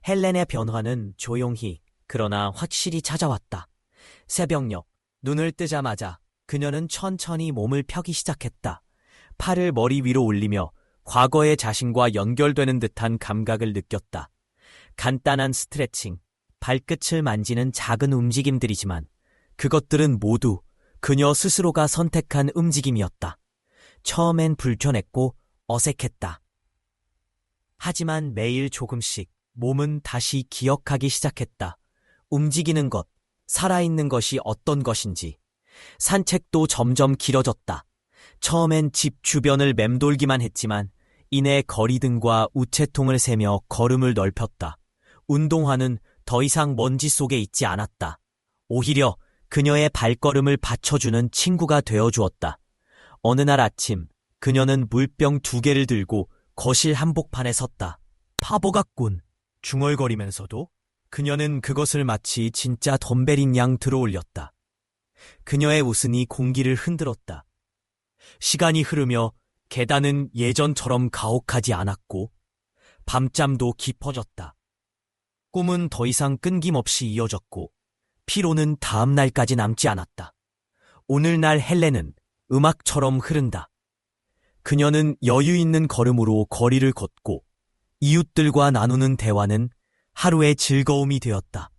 헬렌의 변화는 조용히 그러나 확실히 찾아왔다. 새벽녘 눈을 뜨자마자 그녀는 천천히 몸을 펴기 시작했다. 팔을 머리 위로 올리며 과거의 자신과 연결되는 듯한 감각을 느꼈다. 간단한 스트레칭, 발끝을 만지는 작은 움직임들이지만 그것들은 모두 그녀 스스로가 선택한 움직임이었다. 처음엔 불편했고 어색했다. 하지만 매일 조금씩 몸은 다시 기억하기 시작했다. 움직이는 것, 살아있는 것이 어떤 것인지. 산책도 점점 길어졌다. 처음엔 집 주변을 맴돌기만 했지만 이내 거리등과 우체통을 세며 걸음을 넓혔다. 운동화는 더 이상 먼지 속에 있지 않았다. 오히려 그녀의 발걸음을 받쳐주는 친구가 되어주었다. 어느 날 아침 그녀는 물병 2개를 들고 거실 한복판에 섰다. 바보 같군. 중얼거리면서도 그녀는 그것을 마치 진짜 덤벨인 양 들어올렸다. 그녀의 웃음이 공기를 흔들었다. 시간이 흐르며 계단은 예전처럼 가혹하지 않았고 밤잠도 깊어졌다. 꿈은 더 이상 끊김없이 이어졌고 피로는 다음 날까지 남지 않았다. 오늘날 헬렌은 음악처럼 흐른다. 그녀는 여유 있는 걸음으로 거리를 걷고 이웃들과 나누는 대화는 하루의 즐거움이 되었다.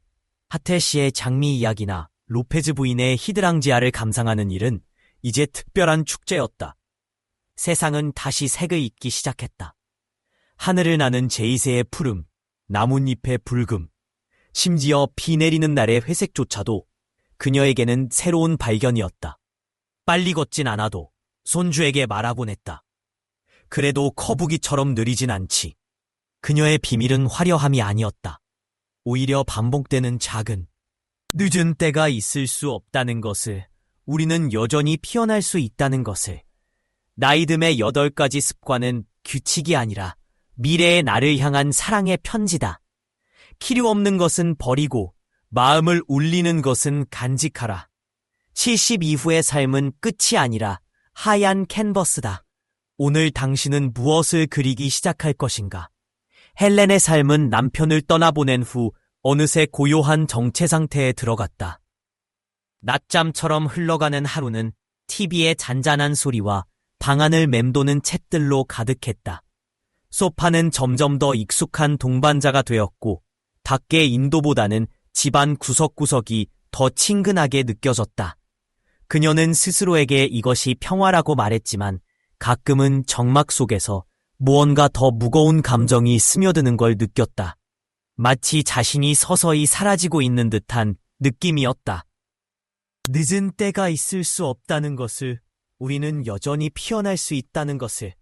하태 씨의 장미 이야기나 로페즈 부인의 히드랑지아를 감상하는 일은 이제 특별한 축제였다. 세상은 다시 색을 입기 시작했다. 하늘을 나는 제이새의 푸름, 나뭇잎의 붉음, 심지어 비 내리는 날의 회색조차도 그녀에게는 새로운 발견이었다. 빨리 걷진 않아도 손주에게 말하곤 했다. 그래도 거북이처럼 느리진 않지. 그녀의 비밀은 화려함이 아니었다. 오히려 반복되는 작은, 늦은 때가 있을 수 없다는 것을, 우리는 여전히 피어날 수 있다는 것을. 나이듦의 8가지 습관은 규칙이 아니라 미래의 나를 향한 사랑의 편지다. 필요 없는 것은 버리고 마음을 울리는 것은 간직하라. 70 이후의 삶은 끝이 아니라 하얀 캔버스다. 오늘 당신은 무엇을 그리기 시작할 것인가? 헬렌의 삶은 남편을 떠나보낸 후 어느새 고요한 정체 상태에 들어갔다. 낮잠처럼 흘러가는 하루는 TV의 잔잔한 소리와 방안을 맴도는 책들로 가득했다. 소파는 점점 더 익숙한 동반자가 되었고 밖의 인도보다는 집안 구석구석이 더 친근하게 느껴졌다. 그녀는 스스로에게 이것이 평화라고 말했지만 가끔은 정막 속에서 무언가 더 무거운 감정이 스며드는 걸 느꼈다. 마치 자신이 서서히 사라지고 있는 듯한 느낌이었다. 늦은 때가 있을 수 없다는 것을, 우리는 여전히 피어날 수 있다는 것을.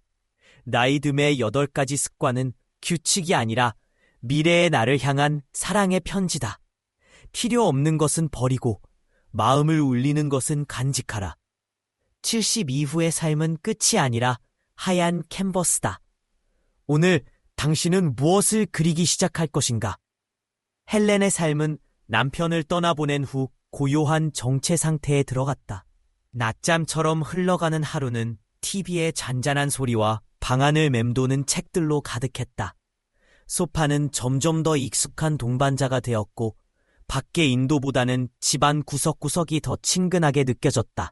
나이듦의 8가지 습관은 규칙이 아니라 미래의 나를 향한 사랑의 편지다. 필요 없는 것은 버리고 마음을 울리는 것은 간직하라. 70 이후의 삶은 끝이 아니라 하얀 캔버스다. 오늘 당신은 무엇을 그리기 시작할 것인가? 헬렌의 삶은 남편을 떠나보낸 후 고요한 정체 상태에 들어갔다. 낮잠처럼 흘러가는 하루는 TV의 잔잔한 소리와 방안을 맴도는 책들로 가득했다. 소파는 점점 더 익숙한 동반자가 되었고 밖의 인도보다는 집안 구석구석이 더 친근하게 느껴졌다.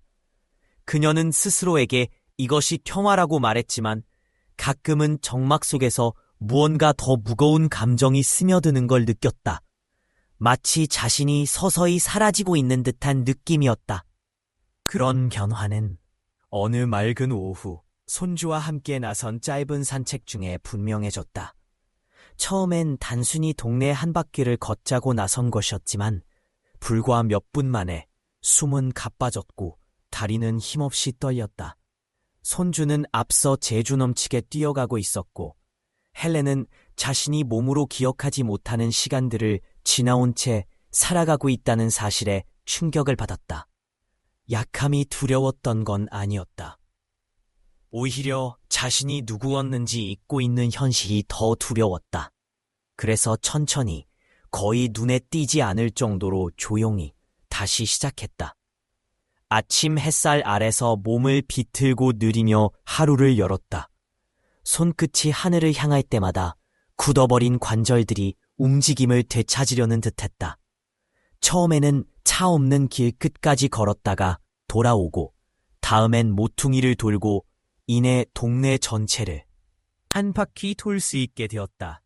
그녀는 스스로에게 이것이 평화라고 말했지만 가끔은 정막 속에서 무언가 더 무거운 감정이 스며드는 걸 느꼈다. 마치 자신이 서서히 사라지고 있는 듯한 느낌이었다. 그런 변화는 어느 맑은 오후 손주와 함께 나선 짧은 산책 중에 분명해졌다. 처음엔 단순히 동네 한 바퀴를 걷자고 나선 것이었지만 불과 몇 분 만에 숨은 가빠졌고 다리는 힘없이 떨렸다. 손주는 앞서 재주 넘치게 뛰어가고 있었고 헬렌은 자신이 몸으로 기억하지 못하는 시간들을 지나온 채 살아가고 있다는 사실에 충격을 받았다. 약함이 두려웠던 건 아니었다. 오히려 자신이 누구였는지 잊고 있는 현실이 더 두려웠다. 그래서 천천히 거의 눈에 띄지 않을 정도로 조용히 다시 시작했다. 아침 햇살 아래서 몸을 비틀고 느리며 하루를 열었다. 손끝이 하늘을 향할 때마다 굳어버린 관절들이 움직임을 되찾으려는 듯했다. 처음에는 차 없는 길 끝까지 걸었다가 돌아오고 다음엔 모퉁이를 돌고 이내 동네 전체를 한 바퀴 돌 수 있게 되었다.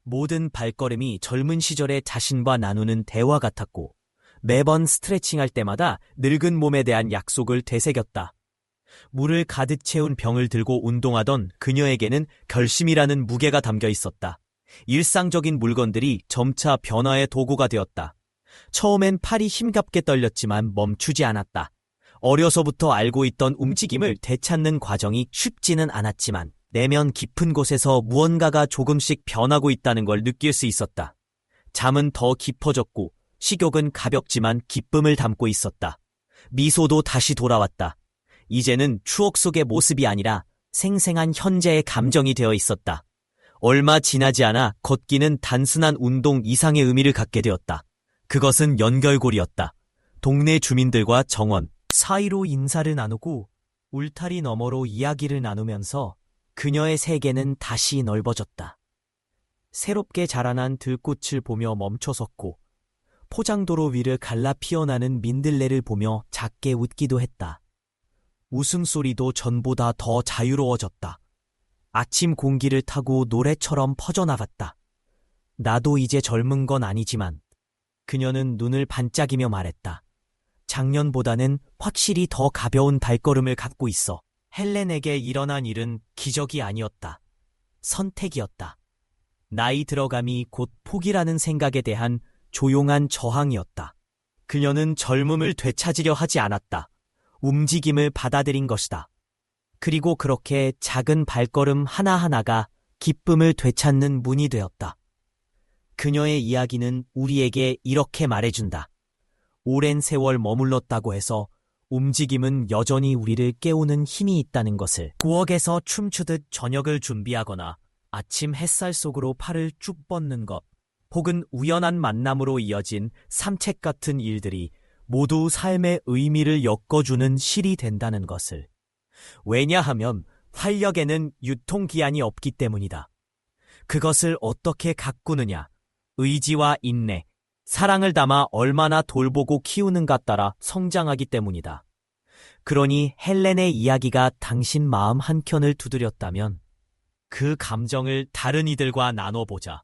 모든 발걸음이 젊은 시절의 자신과 나누는 대화 같았고 매번 스트레칭할 때마다 늙은 몸에 대한 약속을 되새겼다. 물을 가득 채운 병을 들고 운동하던 그녀에게는 결심이라는 무게가 담겨 있었다. 일상적인 물건들이 점차 변화의 도구가 되었다. 처음엔 팔이 힘겹게 떨렸지만 멈추지 않았다. 어려서부터 알고 있던 움직임을 되찾는 과정이 쉽지는 않았지만 내면 깊은 곳에서 무언가가 조금씩 변하고 있다는 걸 느낄 수 있었다. 잠은 더 깊어졌고 식욕은 가볍지만 기쁨을 담고 있었다. 미소도 다시 돌아왔다. 이제는 추억 속의 모습이 아니라 생생한 현재의 감정이 되어 있었다. 얼마 지나지 않아 걷기는 단순한 운동 이상의 의미를 갖게 되었다. 그것은 연결고리였다. 동네 주민들과 정원 사이로 인사를 나누고 울타리 너머로 이야기를 나누면서 그녀의 세계는 다시 넓어졌다. 새롭게 자라난 들꽃을 보며 멈춰섰고 포장도로 위를 갈라 피어나는 민들레를 보며 작게 웃기도 했다. 웃음소리도 전보다 더 자유로워졌다. 아침 공기를 타고 노래처럼 퍼져나갔다. 나도 이제 젊은 건 아니지만 그녀는 눈을 반짝이며 말했다. 작년보다는 확실히 더 가벼운 발걸음을 갖고 있어. 헬렌에게 일어난 일은 기적이 아니었다. 선택이었다. 나이 들어감이 곧 포기라는 생각에 대한 조용한 저항이었다. 그녀는 젊음을 되찾으려 하지 않았다. 움직임을 받아들인 것이다. 그리고 그렇게 작은 발걸음 하나하나가 기쁨을 되찾는 문이 되었다. 그녀의 이야기는 우리에게 이렇게 말해준다. 오랜 세월 머물렀다고 해서 움직임은 여전히 우리를 깨우는 힘이 있다는 것을. 부엌에서 춤추듯 저녁을 준비하거나 아침 햇살 속으로 팔을 쭉 뻗는 것, 혹은 우연한 만남으로 이어진 산책 같은 일들이 모두 삶의 의미를 엮어주는 실이 된다는 것을. 왜냐하면 활력에는 유통기한이 없기 때문이다. 그것을 어떻게 가꾸느냐, 의지와 인내, 사랑을 담아 얼마나 돌보고 키우는가 따라 성장하기 때문이다. 그러니 헬렌의 이야기가 당신 마음 한켠을 두드렸다면 그 감정을 다른 이들과 나눠보자.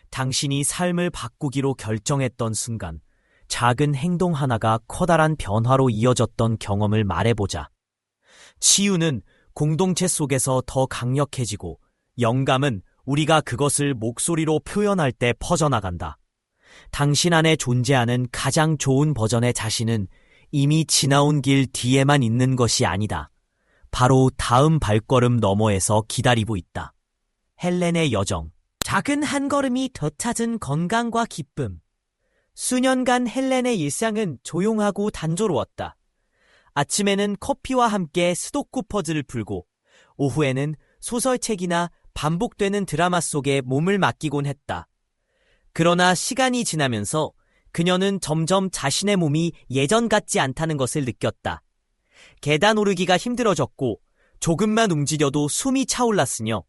당신이 삶을 바꾸기로 결정했던 순간 작은 행동 하나가 커다란 변화로 이어졌던 경험을 말해보자. 치유는 공동체 속에서 더 강력해지고 영감은 우리가 그것을 목소리로 표현할 때 퍼져나간다. 당신 안에 존재하는 가장 좋은 버전의 자신은 이미 지나온 길 뒤에만 있는 것이 아니다. 바로 다음 발걸음 너머에서 기다리고 있다. 헬렌의 여정. 작은 한 걸음이 되찾은 건강과 기쁨. 수년간 헬렌의 일상은 조용하고 단조로웠다. 아침에는 커피와 함께 스도쿠 퍼즐을 풀고 오후에는 소설책이나 반복되는 드라마 속에 몸을 맡기곤 했다. 그러나 시간이 지나면서 그녀는 점점 자신의 몸이 예전 같지 않다는 것을 느꼈다. 계단 오르기가 힘들어졌고 조금만 움직여도 숨이 차올랐으며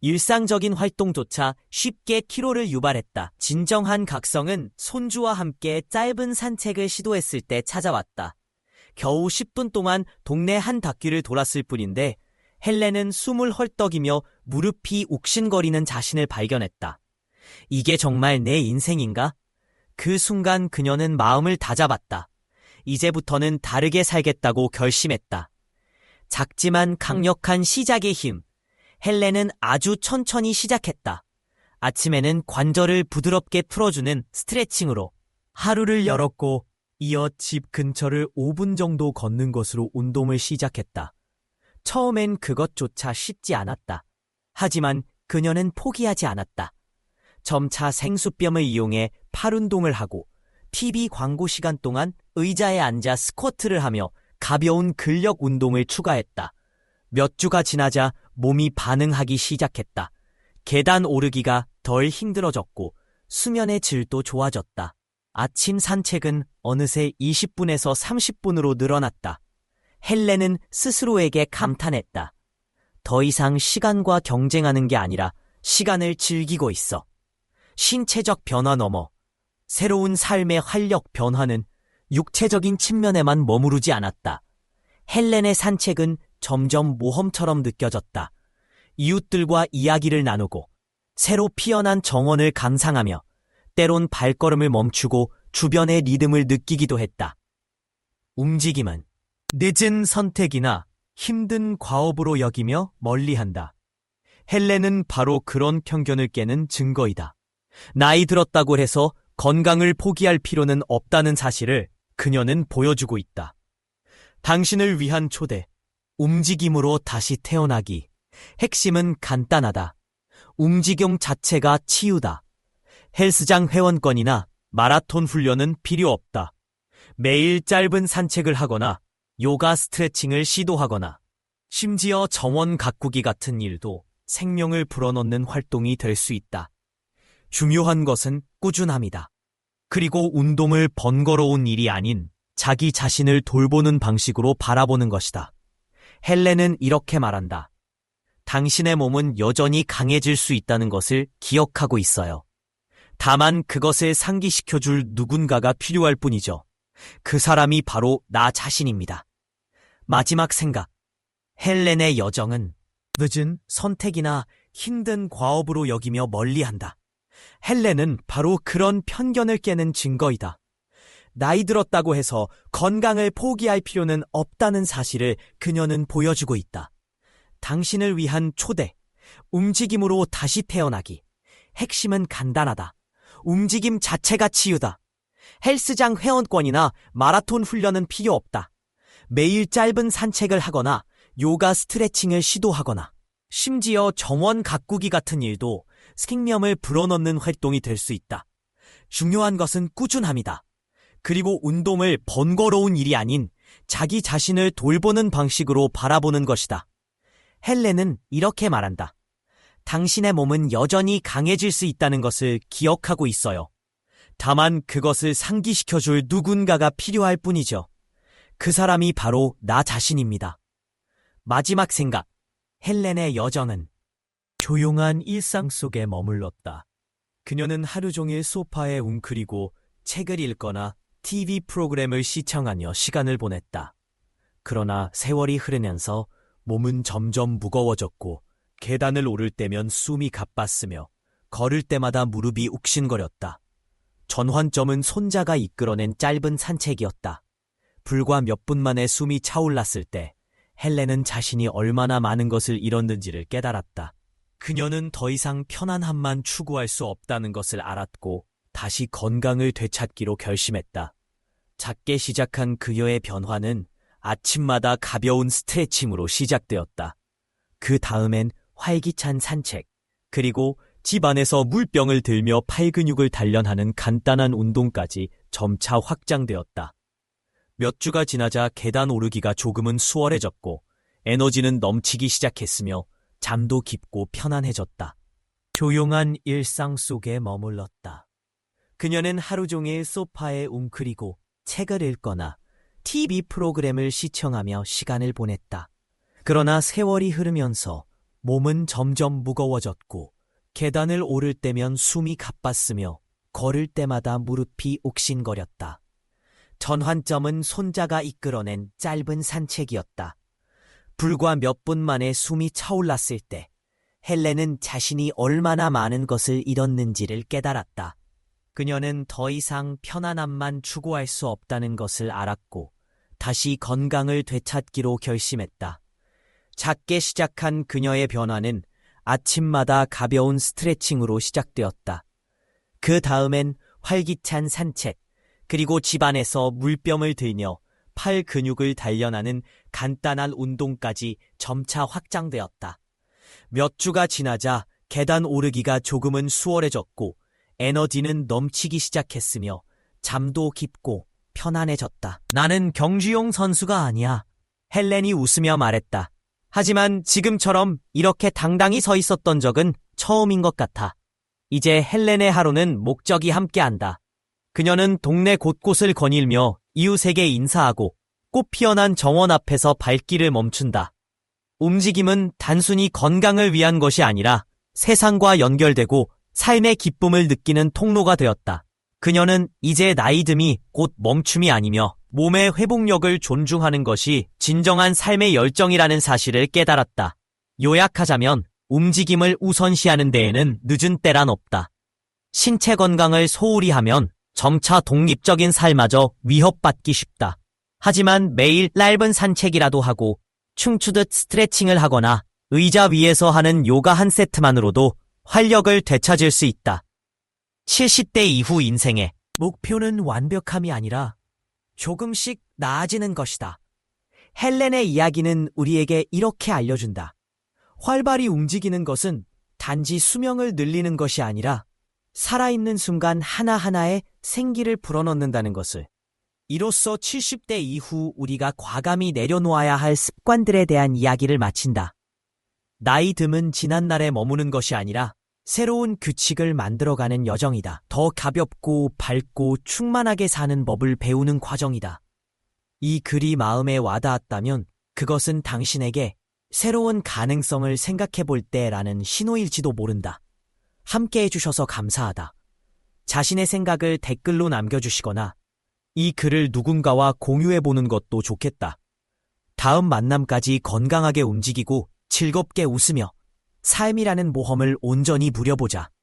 일상적인 활동조차 쉽게 피로를 유발했다. 진정한 각성은 손주와 함께 짧은 산책을 시도했을 때 찾아왔다. 겨우 10분 동안 동네 한 바퀴를 돌았을 뿐인데 헬렌은 숨을 헐떡이며 무릎이 욱신거리는 자신을 발견했다. 이게 정말 내 인생인가? 그 순간 그녀는 마음을 다잡았다. 이제부터는 다르게 살겠다고 결심했다. 작지만 강력한 시작의 힘. 헬렌은 아주 천천히 시작했다. 아침에는 관절을 부드럽게 풀어주는 스트레칭으로 하루를 열었고 이어 집 근처를 5분 정도 걷는 것으로 운동을 시작했다. 처음엔 그것조차 쉽지 않았다. 하지만 그녀는 포기하지 않았다. 점차 생수병을 이용해 팔 운동을 하고 TV 광고 시간 동안 의자에 앉아 스쿼트를 하며 가벼운 근력 운동을 추가했다. 몇 주가 지나자 몸이 반응하기 시작했다. 계단 오르기가 덜 힘들어졌고 수면의 질도 좋아졌다. 아침 산책은 어느새 20분에서 30분으로 늘어났다. 헬렌은 스스로에게 감탄했다. 더 이상 시간과 경쟁하는 게 아니라 시간을 즐기고 있어. 신체적 변화 넘어 새로운 삶의 활력 변화는 육체적인 측면에만 머무르지 않았다. 헬렌의 산책은 점점 모험처럼 느껴졌다. 이웃들과 이야기를 나누고 새로 피어난 정원을 감상하며 때론 발걸음을 멈추고 주변의 리듬을 느끼기도 했다. 움직임은 늦은 선택이나 힘든 과업으로 여기며 멀리한다. 헬렌은 바로 그런 편견을 깨는 증거이다. 나이 들었다고 해서 건강을 포기할 필요는 없다는 사실을 그녀는 보여주고 있다. 당신을 위한 초대, 움직임으로 다시 태어나기. 핵심은 간단하다. 움직임 자체가 치유다. 헬스장 회원권이나 마라톤 훈련은 필요 없다. 매일 짧은 산책을 하거나 요가 스트레칭을 시도하거나 심지어 정원 가꾸기 같은 일도 생명을 불어넣는 활동이 될 수 있다. 중요한 것은 꾸준함이다. 그리고 운동을 번거로운 일이 아닌 자기 자신을 돌보는 방식으로 바라보는 것이다. 헬렌은 이렇게 말한다. 당신의 몸은 여전히 강해질 수 있다는 것을 기억하고 있어요. 다만 그것을 상기시켜줄 누군가가 필요할 뿐이죠. 그 사람이 바로 나 자신입니다. 마지막 생각. 헬렌의 여정은 늦은 선택이나 힘든 과업으로 여기며 멀리한다. 헬렌은 바로 그런 편견을 깨는 증거이다. 나이 들었다고 해서 건강을 포기할 필요는 없다는 사실을 그녀는 보여주고 있다. 당신을 위한 초대, 움직임으로 다시 태어나기. 핵심은 간단하다. 움직임 자체가 치유다. 헬스장 회원권이나 마라톤 훈련은 필요 없다. 매일 짧은 산책을 하거나 요가 스트레칭을 시도하거나 심지어 정원 가꾸기 같은 일도 생명을 불어넣는 활동이 될 수 있다. 중요한 것은 꾸준함이다. 그리고 운동을 번거로운 일이 아닌 자기 자신을 돌보는 방식으로 바라보는 것이다. 헬렌은 이렇게 말한다. 당신의 몸은 여전히 강해질 수 있다는 것을 기억하고 있어요. 다만 그것을 상기시켜줄 누군가가 필요할 뿐이죠. 그 사람이 바로 나 자신입니다. 마지막 생각. 헬렌의 여정은 조용한 일상 속에 머물렀다. 그녀는 하루 종일 소파에 웅크리고 책을 읽거나 TV 프로그램을 시청하며 시간을 보냈다. 그러나 세월이 흐르면서 몸은 점점 무거워졌고 계단을 오를 때면 숨이 가빴으며 걸을 때마다 무릎이 욱신거렸다. 전환점은 손자가 이끌어낸 짧은 산책이었다. 불과 몇 분 만에 숨이 차올랐을 때 헬렌은 자신이 얼마나 많은 것을 잃었는지를 깨달았다. 그녀는 더 이상 편안함만 추구할 수 없다는 것을 알았고 다시 건강을 되찾기로 결심했다. 작게 시작한 그녀의 변화는 아침마다 가벼운 스트레칭으로 시작되었다. 그 다음엔 활기찬 산책, 그리고 집 안에서 물병을 들며 팔 근육을 단련하는 간단한 운동까지 점차 확장되었다. 몇 주가 지나자 계단 오르기가 조금은 수월해졌고 에너지는 넘치기 시작했으며 잠도 깊고 편안해졌다. 조용한 일상 속에 머물렀다. 그녀는 하루 종일 소파에 웅크리고 책을 읽거나 TV 프로그램을 시청하며 시간을 보냈다. 그러나 세월이 흐르면서 몸은 점점 무거워졌고 계단을 오를 때면 숨이 가빴으며 걸을 때마다 무릎이 옥신거렸다. 전환점은 손자가 이끌어낸 짧은 산책이었다. 불과 몇 분 만에 숨이 차올랐을 때 헬렌은 자신이 얼마나 많은 것을 잃었는지를 깨달았다. 그녀는 더 이상 편안함만 추구할 수 없다는 것을 알았고 다시 건강을 되찾기로 결심했다. 작게 시작한 그녀의 변화는 아침마다 가벼운 스트레칭으로 시작되었다. 그 다음엔 활기찬 산책, 그리고 집안에서 물병을 들며 팔 근육을 단련하는 간단한 운동까지 점차 확장되었다. 몇 주가 지나자 계단 오르기가 조금은 수월해졌고 에너지는 넘치기 시작했으며 잠도 깊고 편안해졌다. 나는 경주용 선수가 아니야. 헬렌이 웃으며 말했다. 하지만 지금처럼 이렇게 당당히 서 있었던 적은 처음인 것 같아. 이제 헬렌의 하루는 목적이 함께한다. 그녀는 동네 곳곳을 거닐며 이웃에게 인사하고 꽃 피어난 정원 앞에서 발길을 멈춘다. 움직임은 단순히 건강을 위한 것이 아니라 세상과 연결되고 삶의 기쁨을 느끼는 통로가 되었다. 그녀는 이제 나이듦이 곧 멈춤이 아니며 몸의 회복력을 존중하는 것이 진정한 삶의 열정이라는 사실을 깨달았다. 요약하자면 움직임을 우선시하는 데에는 늦은 때란 없다. 신체 건강을 소홀히 하면 점차 독립적인 삶마저 위협받기 쉽다. 하지만 매일 짧은 산책이라도 하고 춤추듯 스트레칭을 하거나 의자 위에서 하는 요가 한 세트만으로도 활력을 되찾을 수 있다. 70대 이후 인생의 목표는 완벽함이 아니라 조금씩 나아지는 것이다. 헬렌의 이야기는 우리에게 이렇게 알려준다. 활발히 움직이는 것은 단지 수명을 늘리는 것이 아니라 살아있는 순간 하나하나에 생기를 불어넣는다는 것을. 이로써 70대 이후 우리가 과감히 내려놓아야 할 습관들에 대한 이야기를 마친다. 나이 듦은 지난날에 머무는 것이 아니라 새로운 규칙을 만들어가는 여정이다. 더 가볍고 밝고 충만하게 사는 법을 배우는 과정이다. 이 글이 마음에 와닿았다면 그것은 당신에게 새로운 가능성을 생각해 볼 때라는 신호일지도 모른다. 함께 해주셔서 감사하다. 자신의 생각을 댓글로 남겨주시거나 이 글을 누군가와 공유해보는 것도 좋겠다. 다음 만남까지 건강하게 움직이고 즐겁게 웃으며 삶이라는 모험을 온전히 누려보자.